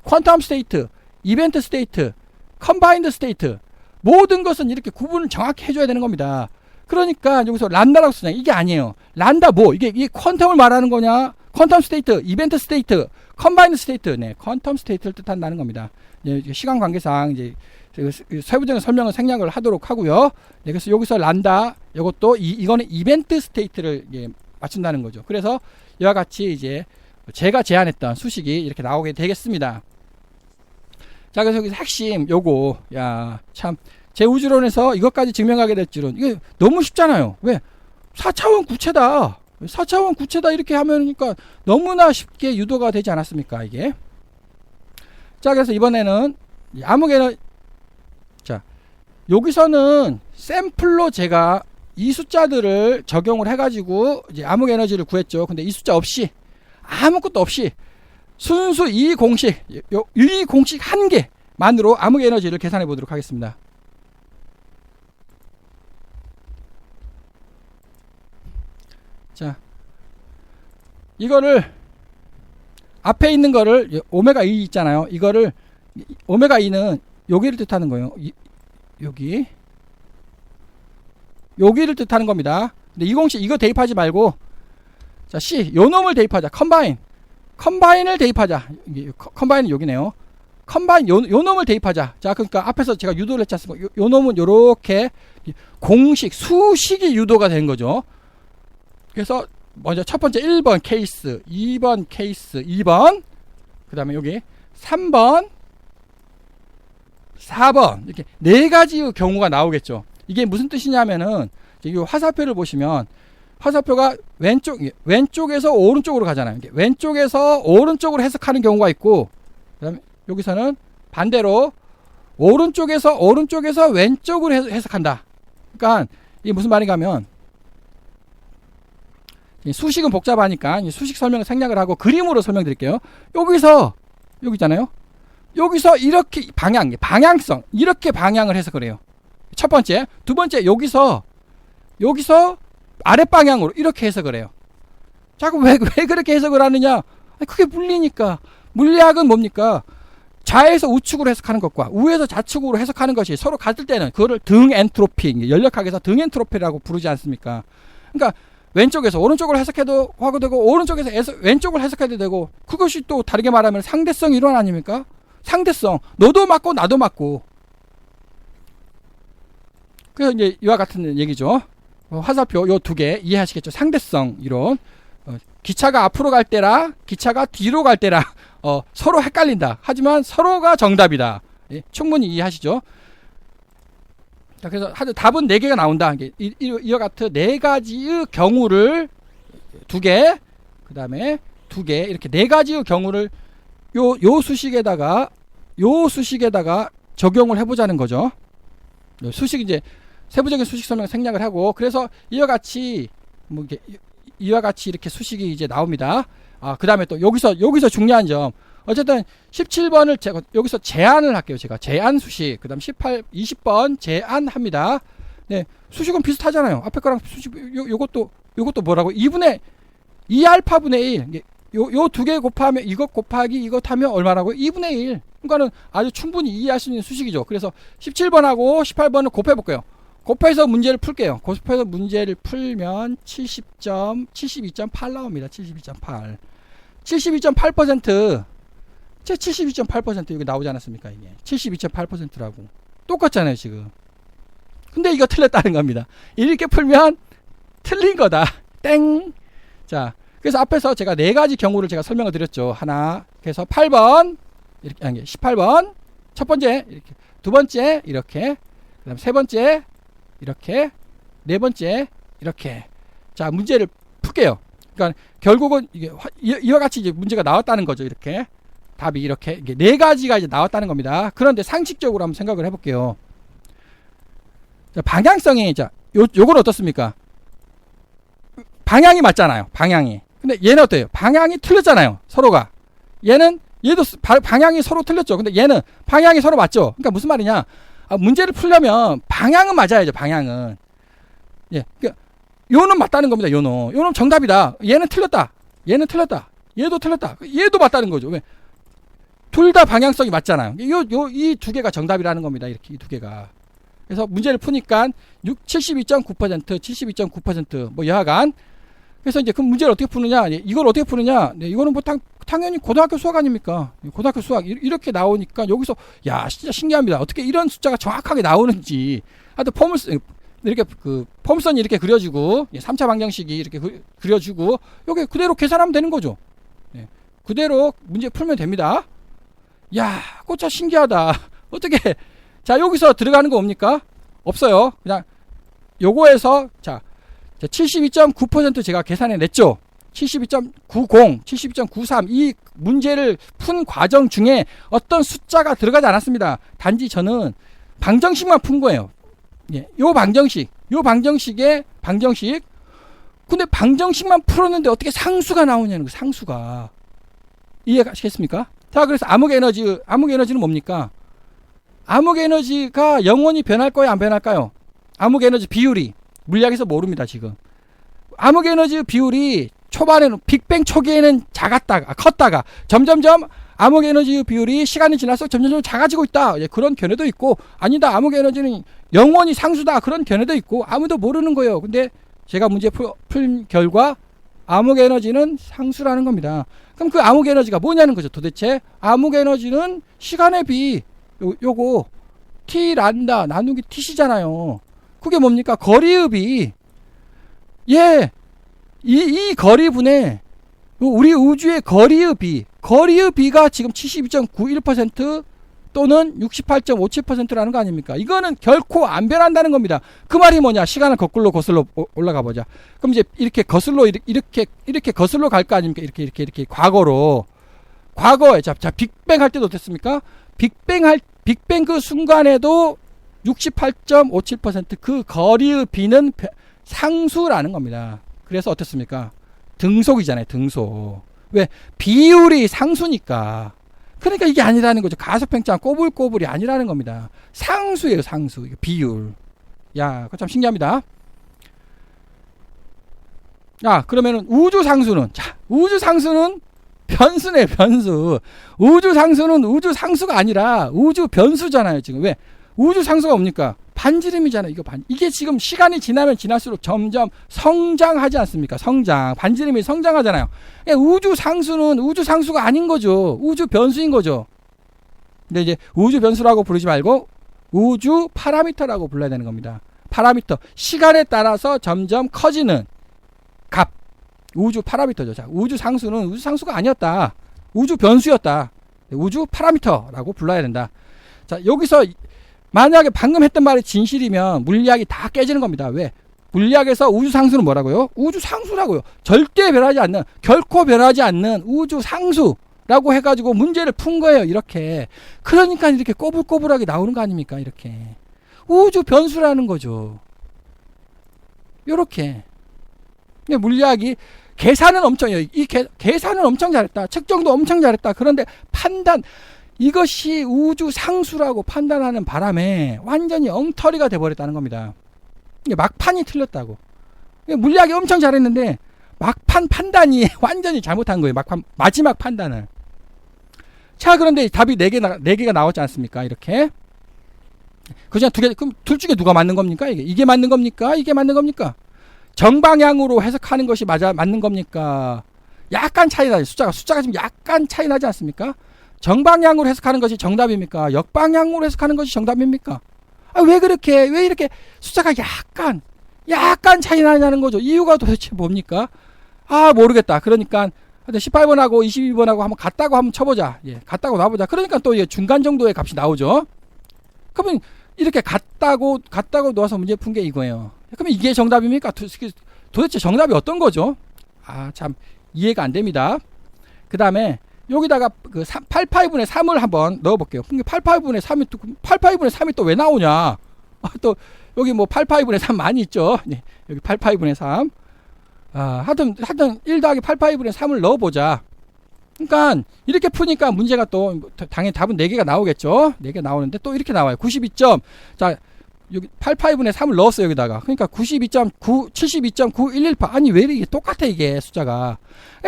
퀀텀 스테이트, 이벤트 스테이트, 컴바인드 스테이트 모든 것은 이렇게 구분을 정확히 해줘야 되는 겁니다. 그러니까 여기서 란다라고 쓰냐 이게 아니에요. 란다 이게 퀀텀을 말하는 거냐? 퀀텀 스테이트, 이벤트 스테이트, 컴바인드 스테이트, 네, 퀀텀 스테이트를 뜻한다는 겁니다. 시간 관계상 이제 세부적인 설명을 생략을 하도록 하고요. 네, 그래서 여기서 란다 이것도 이거는 이벤트 스테이트를 맞춘다는 거죠. 그래서 이와 같이 이제 제가 제안했던 수식이 이렇게 나오게 되겠습니다. 자, 그래서 여기서 핵심 요거 참 제 우주론에서 이것까지 증명하게 될 줄은 이게 너무 쉽잖아요. 왜? 4차원 구체다. 4차원 구체다 이렇게 하면니까 너무나 쉽게 유도가 되지 않았습니까? 이게. 자, 그래서 이번에는 암흑에너지. 자, 여기서는 샘플로 제가 이 숫자들을 적용을 해가지고 이제 암흑에너지를 구했죠. 근데 이 숫자 없이 아무것도 없이 순수 이 공식 한 개만으로 암흑에너지를 계산해 보도록 하겠습니다. 자, 이거를 앞에 있는 거를 오메가 2 있잖아요. 이거를 오메가 2는 여기를 뜻하는 거예요. 여기를 뜻하는 겁니다. 근데 이 공식 이거 대입하지 말고 자, C 요 놈을 대입하자. 컴바인을 대입하자. 컴바인은 여기네요. 컴바인 요 놈을 대입하자. 자, 그러니까 앞에서 제가 유도를 했지 않습니까? 요 놈은 요렇게 공식 수식이 유도가 된 거죠. 그래서 먼저 첫 번째 1번 케이스, 2번 케이스, 2번 그 다음에 여기 3번 4번 이렇게 네 가지의 경우가 나오겠죠. 이게 무슨 뜻이냐면은 이 화살표를 보시면 화살표가 왼쪽에서 오른쪽으로 가잖아요. 왼쪽에서 오른쪽으로 해석하는 경우가 있고, 그다음에 여기서는 반대로 오른쪽에서 왼쪽으로 해석한다. 그러니까 이게 무슨 말인가 하면 수식은 복잡하니까 수식 설명을 생략을 하고 그림으로 설명드릴게요. 여기서 여기 있잖아요. 여기서 이렇게 방향성 이렇게 방향을 해석을 해요. 첫 번째, 두 번째 여기서 아랫 방향으로 이렇게 해석을 해요. 자꾸 왜 그렇게 해석을 하느냐? 그게 물리니까. 물리학은 뭡니까? 좌에서 우측으로 해석하는 것과 우에서 좌측으로 해석하는 것이 서로 같을 때는 그거를 등 엔트로피, 연력학에서 등 엔트로피라고 부르지 않습니까? 그러니까 왼쪽에서 오른쪽으로 해석해도 하고 되고 오른쪽에서 왼쪽을 해석해도 되고, 그것이 또 다르게 말하면 상대성 이론 아닙니까? 상대성. 너도 맞고 나도 맞고. 그래서 이제 이와 같은 얘기죠. 화살표 요 두 개 이해하시겠죠? 상대성 이론. 기차가 앞으로 갈 때라 기차가 뒤로 갈 때라 서로 헷갈린다. 하지만 서로가 정답이다. 예, 충분히 이해하시죠? 자, 그래서 답은 4개가 나온다. 이와 같은 4가지의 경우를 2개, 그 다음에 2개, 이렇게 4가지의 경우를 요 수식에다가 적용을 해보자는 거죠. 수식 이제 세부적인 수식 설명 생략을 하고, 그래서 이와 같이 이렇게 수식이 이제 나옵니다. 그 다음에 또 여기서 중요한 점. 어쨌든 17번을 제가 여기서 제안을 할게요. 제가 제안 수식. 그 다음 20번 제안합니다. 네. 수식은 비슷하잖아요. 앞에 거랑 수식, 요것도 뭐라고? 2분의 2알파분의 1. 요 두 개 곱하면, 이것 곱하기 이것 하면 얼마라고? 2분의 1. 그러니까는 아주 충분히 이해할 수 있는 수식이죠. 그래서 17번하고 18번을 곱해볼게요. 곱해서 문제를 풀게요. 곱해서 문제를 풀면 72.8 나옵니다. 72.8. 72.8%. 제 72.8% 여기 나오지 않았습니까? 이게 72.8%라고 똑같잖아요 지금. 근데 이거 틀렸다는 겁니다. 이렇게 풀면 틀린 거다. 땡. 자, 그래서 앞에서 제가 4가지 경우를 제가 설명을 드렸죠. 하나. 그래서 8번 이렇게, 아니 18번 첫 번째 이렇게, 두 번째 이렇게, 그다음 세 번째 이렇게, 네 번째 이렇게. 자, 문제를 풀게요. 그러니까 결국은 이게 이와 같이 이제 문제가 나왔다는 거죠. 이렇게 답이 이렇게 4가지가 이제 나왔다는 겁니다. 그런데 상식적으로 한번 생각을 해볼게요. 자, 방향성이, 자, 요건 어떻습니까? 방향이 맞잖아요. 방향이. 근데 얘는 어때요? 방향이 틀렸잖아요. 서로가. 얘도 방향이 서로 틀렸죠. 근데 얘는 방향이 서로 맞죠. 그러니까 무슨 말이냐? 문제를 풀려면 방향은 맞아야죠. 방향은. 예. 그러니까 요는 맞다는 겁니다. 요는 정답이다. 얘는 틀렸다. 얘도 틀렸다. 얘도 맞다는 거죠. 왜? 둘 다 방향성이 맞잖아요. 이 2개가 정답이라는 겁니다. 이렇게 이 2개가. 그래서 문제를 푸니까 72.9%, 72.9% 뭐 여하간. 그래서 이제 그 문제를 어떻게 푸느냐? 이걸 어떻게 푸느냐? 네, 이거는 뭐 당연히 고등학교 수학 아닙니까? 고등학교 수학 이렇게 나오니까 여기서 야 진짜 신기합니다. 어떻게 이런 숫자가 정확하게 나오는지. 하여튼 포물선이 이렇게 그려지고 3차 방정식이 이렇게 그려지고 여기 그대로 계산하면 되는 거죠. 네, 그대로 문제 풀면 됩니다. 야, 꽃차 신기하다. 어떻게? 자, 여기서 들어가는 거 뭡니까? 없어요. 그냥 요거에서 자 72.9% 제가 계산해 냈죠. 72.90, 72.93 이 문제를 푼 과정 중에 어떤 숫자가 들어가지 않았습니다. 단지 저는 방정식만 푼 거예요. 예, 요 방정식의 방정식. 근데 방정식만 풀었는데 어떻게 상수가 나오냐는 거, 상수가. 이해가시겠습니까? 자, 그래서 암흑 에너지는 뭡니까? 암흑 에너지가 영원히 변할 거예요, 안 변할까요? 암흑 에너지 비율이 물리학에서 모릅니다, 지금. 암흑 에너지 비율이 초반에는 빅뱅 초기에는 컸다가 점점점 암흑 에너지 비율이 시간이 지나서 점점 작아지고 있다. 예, 그런 견해도 있고, 아니다, 암흑 에너지는 영원히 상수다. 그런 견해도 있고, 아무도 모르는 거예요. 근데 제가 문제 풀 결과 암흑 에너지는 상수라는 겁니다. 그럼 그 암흑 에너지가 뭐냐는 거죠. 도대체 암흑 에너지는 시간의 비, 요거 t 란다 나누기 t시잖아요. 그게 뭡니까? 거리의 비. 예, 이 거리분의 우리 우주의 거리의 비가 지금 72.91% 또는 68.57%라는 거 아닙니까? 이거는 결코 안 변한다는 겁니다. 그 말이 뭐냐? 시간을 거슬러 올라가 보자. 그럼 이제 이렇게 거슬러 이렇게 거슬러 갈 거 아닙니까? 이렇게 과거에 자 빅뱅 할 때도 어땠습니까? 빅뱅 그 순간에도 68.57% 그 거리의 비는 상수라는 겁니다. 그래서 어떻습니까? 등속이잖아요. 등속. 왜? 비율이 상수니까. 그러니까 이게 아니라는 거죠. 가속팽창 꼬불꼬불이 아니라는 겁니다. 상수예요. 상수. 비율. 야, 그거 참 신기합니다. 야, 그러면은 우주 상수는, 자, 우주 상수는 변수네, 변수. 우주 상수는 우주 상수가 아니라 우주 변수잖아요. 지금 왜? 우주 상수가 뭡니까? 반지름이잖아요. 이게 지금 시간이 지나면 지날수록 점점 성장하지 않습니까? 성장. 반지름이 성장하잖아요. 우주 상수는 우주 상수가 아닌 거죠. 우주 변수인 거죠. 근데 이제 우주 변수라고 부르지 말고 우주 파라미터라고 불러야 되는 겁니다. 파라미터. 시간에 따라서 점점 커지는 값. 우주 파라미터죠. 자, 우주 상수는 우주 상수가 아니었다. 우주 변수였다. 우주 파라미터라고 불러야 된다. 자, 여기서 만약에 방금 했던 말이 진실이면 물리학이 다 깨지는 겁니다. 왜? 물리학에서 우주 상수는 뭐라고요? 우주 상수라고요. 절대 변하지 않는, 결코 변하지 않는 우주 상수라고 해가지고 문제를 푼 거예요. 이렇게. 그러니까 이렇게 꼬불꼬불하게 나오는 거 아닙니까? 이렇게. 우주 변수라는 거죠. 요렇게. 물리학이 계산은 엄청, 계산은 엄청 잘했다. 측정도 엄청 잘했다. 그런데 판단, 이것이 우주 상수라고 판단하는 바람에 완전히 엉터리가 돼버렸다는 겁니다. 막판이 틀렸다고. 물리학이 엄청 잘했는데 막판 판단이 완전히 잘못한 거예요. 마지막 판단을. 자, 그런데 답이 4개가 나왔지 않습니까? 이렇게. 그냥 그럼 둘 중에 누가 맞는 겁니까? 이게 맞는 겁니까? 이게 맞는 겁니까? 정방향으로 해석하는 것이 맞는 겁니까? 약간 차이 나죠. 숫자가 지금 약간 차이 나지 않습니까? 정방향으로 해석하는 것이 정답입니까? 역방향으로 해석하는 것이 정답입니까? 왜 이렇게 숫자가 약간 차이 나냐는 거죠. 이유가 도대체 뭡니까? 모르겠다. 그러니까 18번하고 22번하고 한번 같다고 한번 쳐보자. 같다고 놔보자. 그러니까 또 중간 정도의 값이 나오죠. 그러면 이렇게 같다고 놓아서 문제 푼 게 이거예요. 그러면 이게 정답입니까? 도대체 정답이 어떤 거죠? 참 이해가 안 됩니다. 그 다음에 여기다가 8파이분의 3을 한번 넣어볼게요. 8파이분의 3이 또 왜 나오냐? 또 여기 뭐 8파이분의 3 많이 있죠. 여기 8파이분의 3. 하여튼 1 더하기 8파이분의 3을 넣어보자. 그러니까 이렇게 푸니까 문제가 또 당연히 답은 4개가 나오겠죠. 4개 나오는데 또 이렇게 나와요. 92점. 자, 여기 8파이분의 3을 넣었어요. 여기다가. 그러니까 72.9118. 아니 왜 이게 똑같아 이게 숫자가.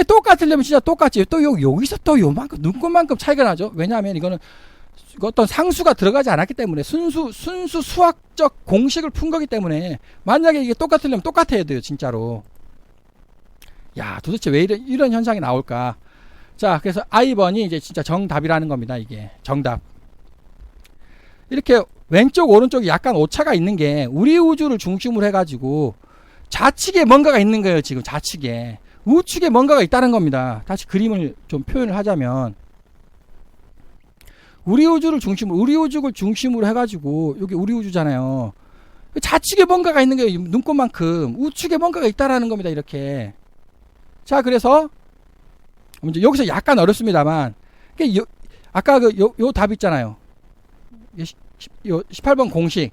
똑같으려면 진짜 똑같지. 또 여기서 또 요만큼 눈꽃만큼 차이가 나죠. 왜냐하면 이거는 어떤 상수가 들어가지 않았기 때문에 순수 수학적 공식을 푼 거기 때문에 만약에 이게 똑같으려면 똑같아야 돼요. 진짜로. 야, 도대체 왜 이런 현상이 나올까? 자, 그래서 I번이 이제 진짜 정답이라는 겁니다. 이게 정답. 이렇게 왼쪽 오른쪽이 약간 오차가 있는 게 우리 우주를 중심으로 해가지고 좌측에 뭔가가 있는 거예요. 지금 좌측에 우측에 뭔가가 있다는 겁니다. 다시 그림을 좀 표현을 하자면 우리 우주를 중심으로 해가지고 여기 우리 우주잖아요. 좌측에 뭔가가 있는 거예요. 눈꽃만큼 우측에 뭔가가 있다라는 겁니다. 이렇게. 자, 그래서 여기서 약간 어렵습니다만 아까 요 답 있잖아요. 18번 공식.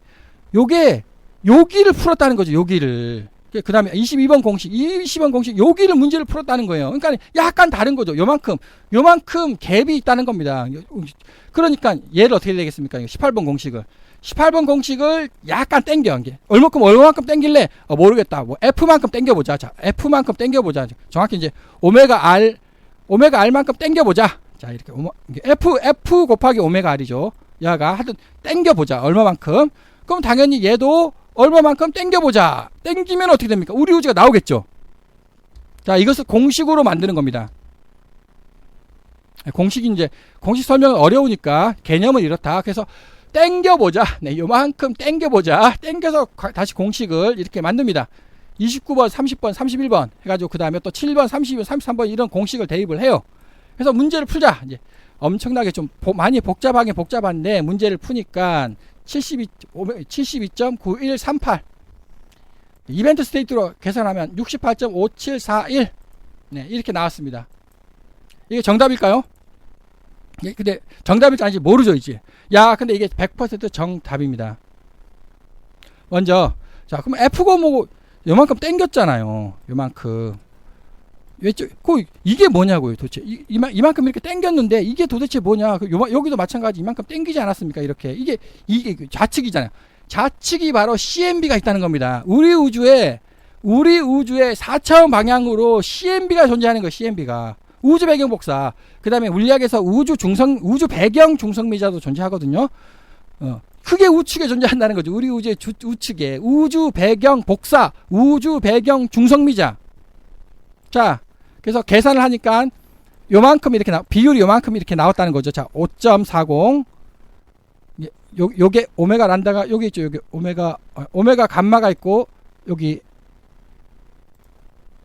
요게 여기를 풀었다는 거죠. 여기를. 그 다음에 22번 공식. 여기를 문제를 풀었다는 거예요. 그러니까 약간 다른 거죠. 요만큼 갭이 있다는 겁니다. 그러니까 얘를 어떻게 되겠습니까? 18번 공식을 약간 땡겨. 얼마만큼 땡길래? 모르겠다. 뭐 F만큼 땡겨보자. 자, F만큼 땡겨보자. 정확히 이제 오메가 R만큼 땡겨보자. 자, 이렇게 F 곱하기 오메가 R이죠. 얘가 하여튼 땡겨보자. 얼마만큼. 그럼 당연히 얘도 얼마만큼 땡겨보자. 땡기면 어떻게 됩니까? 우리 우주가 나오겠죠. 자, 이것을 공식으로 만드는 겁니다. 공식 설명은 어려우니까 개념은 이렇다. 그래서 땡겨보자. 요만큼 땡겨보자. 땡겨서 다시 공식을 이렇게 만듭니다. 29번, 30번, 31번 해가지고 그 다음에 또 7번, 32번, 33번 이런 공식을 대입을 해요. 그래서 문제를 풀자. 이제 엄청나게 좀 많이 복잡한데 문제를 푸니까 72.9138 이벤트 스테이트로 계산하면 68.5741 이렇게 나왔습니다. 이게 정답일까요? 근데 정답일지 아닌지 모르죠 이제. 근데 이게 100% 정답입니다. 먼저 자, 그럼 F고 뭐고 요만큼 땡겼잖아요. 요만큼 외적 이게 뭐냐고요 도대체. 이만큼 이렇게 당겼는데 이게 도대체 뭐냐. 여기도 마찬가지 이만큼 당기지 않았습니까? 이게 좌측이잖아요. 좌측이 바로 CMB가 있다는 겁니다. 우리 우주에 4차원 방향으로 CMB가 존재하는 거예요. CMB가 우주 배경 복사. 그 다음에 물리학에서 우주 배경 중성미자도 존재하거든요. 크게 우측에 존재한다는 거죠. 우리 우주의 우측에 우주 배경 복사, 우주 배경 중성미자. 자, 그래서 계산을 하니까 요만큼 이렇게 비율이 요만큼 이렇게 나왔다는 거죠. 자, 5.40. 요게 오메가 란다가 여기 있죠. 여기 오메가 감마가 있고 여기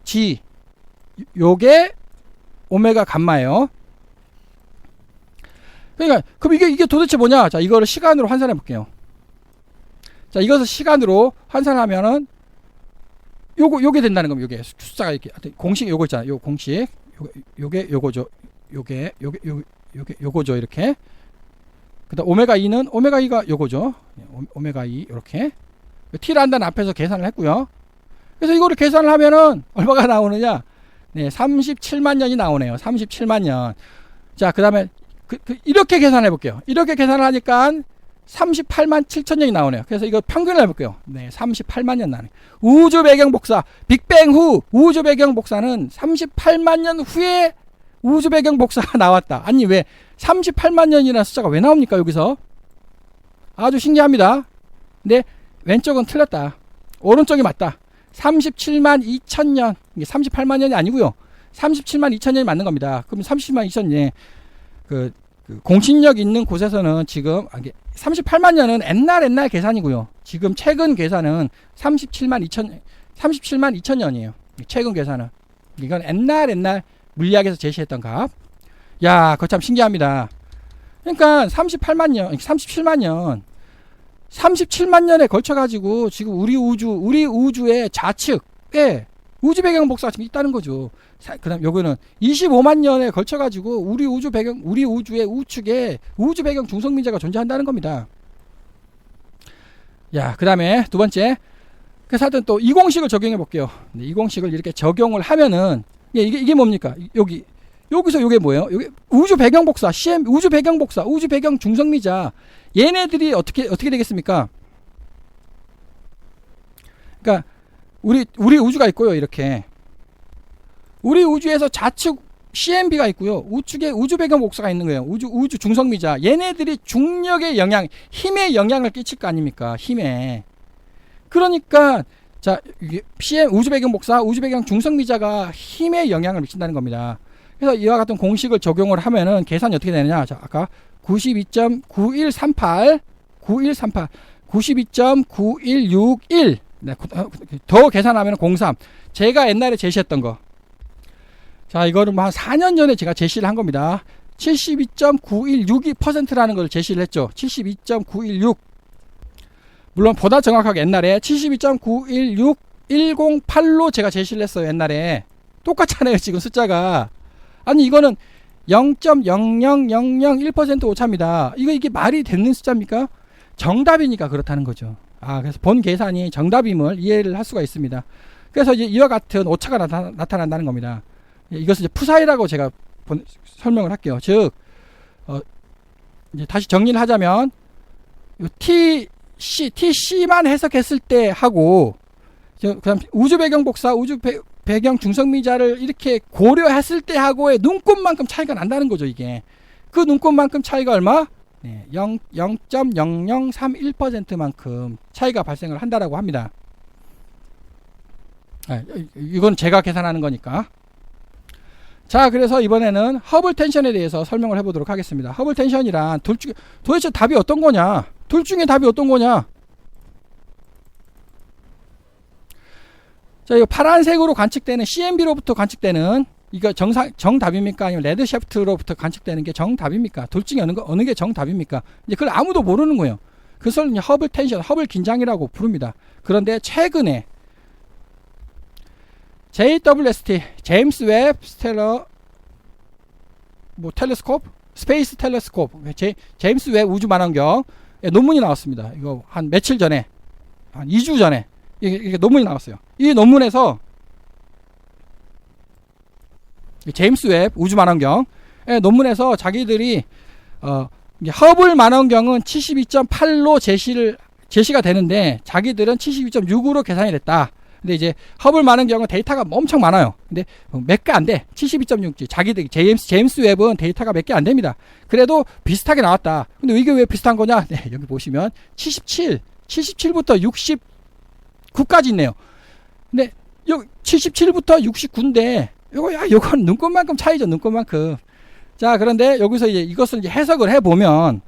G 요게 오메가 감마예요. 그러니까 그럼 이게 도대체 뭐냐? 자, 이거를 시간으로 환산해 볼게요. 자, 이것을 시간으로 환산하면은 요게 된다는 겁니다. 요게 숫자가 이렇게 공식 요거 있잖아요. 요 공식 요게 요거죠. 요게 요거죠. 이렇게. 그다음 오메가 2는 오메가 2가 요거죠. 오메가 2 이렇게. T란다는 앞에서 계산을 했고요. 그래서 이거를 계산을 하면은 얼마가 나오느냐? 네, 37만 년이 나오네요. 37만 년. 자, 그다음에 이렇게 계산해 볼게요. 이렇게 계산을 하니까 38만 7천 년이 나오네요. 그래서 이거 평균을 해볼게요. 네, 38만 년 나네. 우주 배경 복사, 빅뱅 후 우주 배경 복사는 38만 년 후에 우주 배경 복사가 나왔다. 아니 왜 38만 년이라는 숫자가 왜 나옵니까 여기서? 아주 신기합니다. 근데 왼쪽은 틀렸다. 오른쪽이 맞다. 37만 2천 년. 이게 38만 년이 아니고요. 37만 2천 년이 맞는 겁니다. 그럼 37만 2천 년. 그 공신력 있는 곳에서는 지금 38만 년은 옛날 계산이고요. 지금 최근 계산은 37만 2천 년이에요. 최근 계산은. 이건 옛날 물리학에서 제시했던 값. 야, 그거 참 신기합니다. 그러니까 37만 년에 걸쳐 가지고 지금 우리 우주의 좌측에 우주 배경 복사가 지금 있다는 거죠. 그다음 요거는 25만 년에 걸쳐 가지고 우리 우주의 우측에 우주 배경 중성미자가 존재한다는 겁니다. 야, 그다음에 두 번째. 그래서 하여튼 또 이 공식을 적용해 볼게요. 이 공식을 이렇게 적용을 하면은 이게 뭡니까? 여기서 요게 뭐예요? 여기 우주 배경 복사, 우주 배경 복사, 우주 배경 중성미자. 얘네들이 어떻게 되겠습니까? 그러니까 우리 우주가 있고요. 이렇게 우리 우주에서 좌측 CMB가 있고요. 우측에 우주 배경 복사가 있는 거예요. 우주 중성미자. 얘네들이 중력의 영향, 힘의 영향을 끼칠 거 아닙니까? 힘에. 그러니까 자, 우주 배경 복사, 우주 배경 중성미자가 힘에 영향을 미친다는 겁니다. 그래서 이와 같은 공식을 적용을 하면은 계산이 어떻게 되느냐? 자, 아까 92.9138 92.9161 네, 더 계산하면 03. 제가 옛날에 제시했던 거. 자, 이거는 뭐 한 4년 전에 제가 제시를 한 겁니다. 72.916%라는 걸 제시를 했죠. 72.916. 물론 보다 정확하게 옛날에 72.916108로 제가 제시를 했어요. 옛날에. 똑같잖아요, 지금 숫자가. 아니, 이거는 0.00001% 오차입니다. 이게 말이 되는 숫자입니까? 정답이니까 그렇다는 거죠. 그래서 본 계산이 정답임을 이해를 할 수가 있습니다. 그래서 이제 이와 같은 오차가 나타난다는 겁니다. 이것은 이제 푸사이라고 제가 설명을 할게요. 즉, 이제 다시 정리를 하자면, TC만 해석했을 때 하고, 그다음 우주 배경 복사, 우주 배경 중성미자를 이렇게 고려했을 때 하고의 눈곱만큼 차이가 난다는 거죠, 이게. 그 눈곱만큼 차이가 얼마? 네, 0.0031%만큼 차이가 발생을 한다라고 합니다. 이건 제가 계산하는 거니까. 자, 그래서 이번에는 허블 텐션에 대해서 설명을 해보도록 하겠습니다. 허블 텐션이란 도대체 답이 어떤 거냐? 둘 중에 답이 어떤 거냐? 자, 이거 파란색으로 관측되는 CMB로부터 관측되는 이거 정답입니까? 아니면 레드셰프트로부터 관측되는 게 정답입니까? 둘 중에 어느 게 정답입니까? 이제 그걸 아무도 모르는 거예요. 그것을 이제 허블 텐션, 허블 긴장이라고 부릅니다. 그런데 최근에 JWST, 제임스 웹 텔레스콥, 스페이스 텔레스콥, 제임스 웹 우주 만원경 논문이 나왔습니다. 이거 한 며칠 전에, 한 2주 전에 이게 논문이 나왔어요. 이 논문에서 제임스 웹 우주만원경 논문에서 자기들이 허블 만원경은 72.8로 제시가 되는데 자기들은 72.6으로 계산이 됐다. 근데 이제 허블 만원경은 데이터가 엄청 많아요. 근데 몇 개 안 돼. 72.6. 자기들 제임스 웹은 데이터가 몇 개 안 됩니다. 그래도 비슷하게 나왔다. 근데 이게 왜 비슷한 거냐? 네, 여기 보시면 77부터 69까지 있네요. 근데 여기 77부터 69인데 요건 눈곱만큼 차이죠. 눈곱만큼. 자, 그런데 여기서 이제 이것을 이제 해석을 해 보면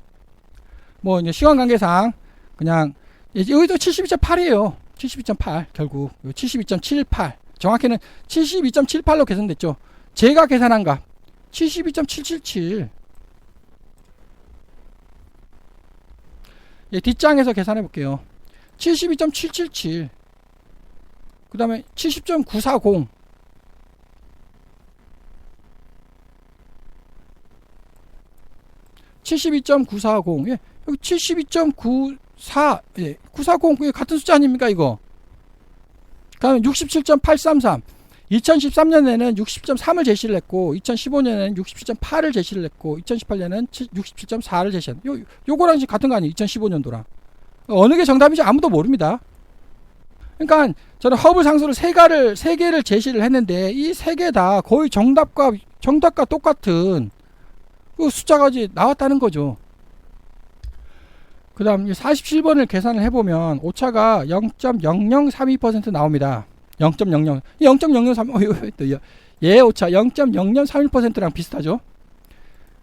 뭐 이제 시간 관계상 그냥 여기도 72.8이에요. 72.8 결국 72.78 정확히는 72.78로 계산됐죠. 제가 계산한 값 72.777. 뒷장에서 계산해 볼게요. 72.777 그 다음에 70.940 72.940 예, 여기 72.94 예, 940 같은 숫자 아닙니까 이거. 그 다음에 67.833 2013년에는 60.3을 제시를 했고 2015년에는 67.8을 제시를 했고 2018년에는 67.4를 제시한 요거랑 지금 같은 거 아니에요. 2015년도랑 어느 게 정답인지 아무도 모릅니다. 그러니까 저는 허블 상수를 세 개를 제시를 했는데 이 세 개 다 거의 정답과 똑같은 그 숫자가 이제 나왔다는 거죠. 그 다음 47번을 계산을 해보면 오차가 0.0032% 나옵니다. 0.00 0.003 얘 오차 0.0031%랑 비슷하죠.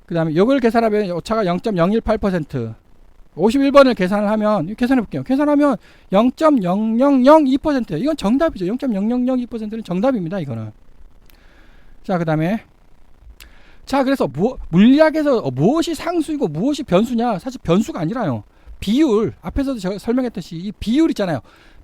그 다음에 이걸 계산하면 오차가 0.018% 51번을 계산을 하면 계산해 볼게요. 계산하면 0.0002% 이건 정답이죠. 0.0002%는 정답입니다. 이거는. 자, 그 다음에 자, 그래서 물리학에서 무엇이 상수이고 무엇이 변수냐? 사실 변수가 아니라요. 비율, 앞에서도 제가 설명했듯이 이 비율 있잖아요.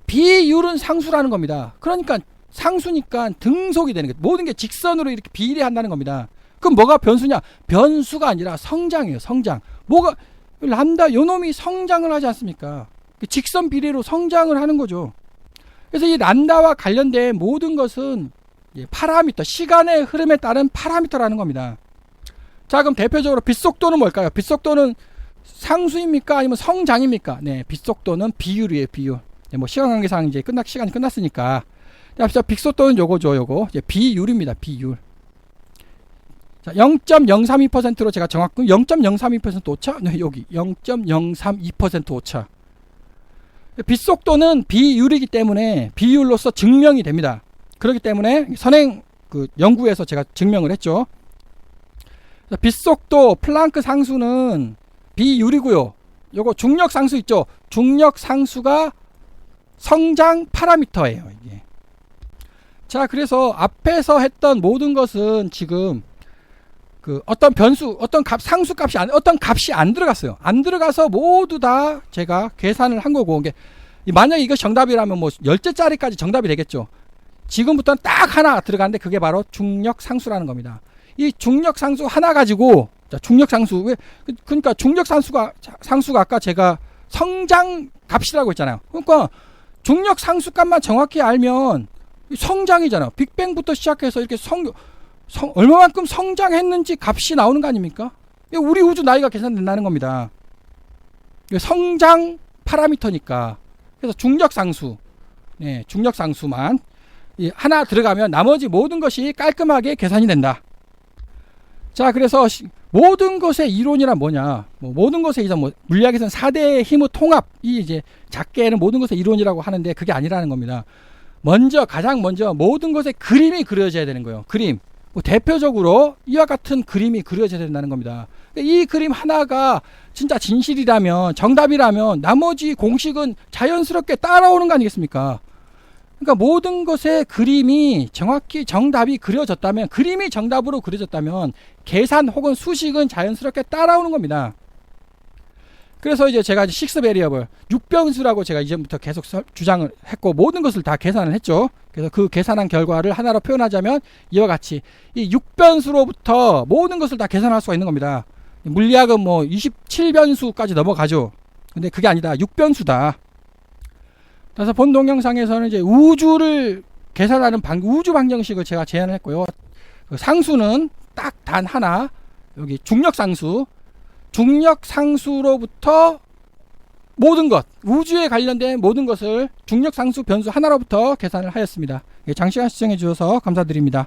비율은 상수라는 겁니다. 그러니까 상수니까 등속이 되는 거예요. 모든 게 직선으로 이렇게 비례한다는 겁니다. 그럼 뭐가 변수냐? 변수가 아니라 성장이에요. 성장. 뭐가 람다 요놈이 성장을 하지 않습니까? 직선 비례로 성장을 하는 거죠. 그래서 이 람다와 관련된 모든 것은 파라미터, 시간의 흐름에 따른 파라미터라는 겁니다. 자, 그럼 대표적으로 빛속도는 뭘까요? 빛속도는 상수입니까? 아니면 성장입니까? 네, 빛속도는 비율이에요, 비율. 네, 뭐 시간 관계상 이제 시간이 끝났으니까. 자, 빛속도는 요거죠, 요거. 이제 비율입니다, 비율. 자, 0.032%로 제가 정확히 0.032% 오차? 네, 여기 0.032% 오차. 빛속도는 비율이기 때문에 비율로서 증명이 됩니다. 그렇기 때문에 선행 연구에서 제가 증명을 했죠. 빛속도 플랑크 상수는 비율이고요. 요거 중력 상수 있죠. 중력 상수가 성장 파라미터예요. 이게. 자, 그래서 앞에서 했던 모든 것은 지금 어떤 변수, 어떤 상수 값이 어떤 값이 안 들어갔어요. 안 들어가서 모두 다 제가 계산을 한 거고, 만약에 이거 정답이라면 뭐 10개짜리까지 정답이 되겠죠. 지금부터는 딱 하나 들어가는데 그게 바로 중력 상수라는 겁니다. 이 중력 상수 하나 가지고, 자, 중력 상수, 그러니까 중력 상수가 아까 제가 성장 값이라고 했잖아요. 그러니까 중력 상수 값만 정확히 알면 성장이잖아요. 빅뱅부터 시작해서 이렇게 얼마만큼 성장했는지 값이 나오는 거 아닙니까? 우리 우주 나이가 계산된다는 겁니다. 성장 파라미터니까. 그래서 중력 상수, 네, 중력 상수만 하나 들어가면 나머지 모든 것이 깔끔하게 계산이 된다. 자, 그래서 모든 것의 이론이란 뭐냐? 모든 것의 이론, 물리학에서는 4대의 힘의 통합이 이제 작게는 모든 것의 이론이라고 하는데 그게 아니라는 겁니다. 가장 먼저 모든 것의 그림이 그려져야 되는 거예요. 그림. 대표적으로 이와 같은 그림이 그려져야 된다는 겁니다. 이 그림 하나가 진짜 진실이라면, 정답이라면 나머지 공식은 자연스럽게 따라오는 거 아니겠습니까? 그러니까 모든 것의 그림이 정확히 정답이 그려졌다면, 그림이 정답으로 그려졌다면 계산 혹은 수식은 자연스럽게 따라오는 겁니다. 그래서 이제 제가 식스 베리어블 6변수라고 제가 이전부터 계속 주장을 했고 모든 것을 다 계산을 했죠. 그래서 그 계산한 결과를 하나로 표현하자면 이와 같이 이 6변수로부터 모든 것을 다 계산할 수가 있는 겁니다. 물리학은 뭐 27변수까지 넘어가죠. 근데 그게 아니다. 6변수다. 그래서 본 동영상에서는 이제 우주를 계산하는 우주 방정식을 제가 제안을 했고요. 그 상수는 딱 단 하나, 여기 중력상수, 중력상수로부터 모든 것, 우주에 관련된 모든 것을 중력상수 변수 하나로부터 계산을 하였습니다. 장시간 시청해 주셔서 감사드립니다.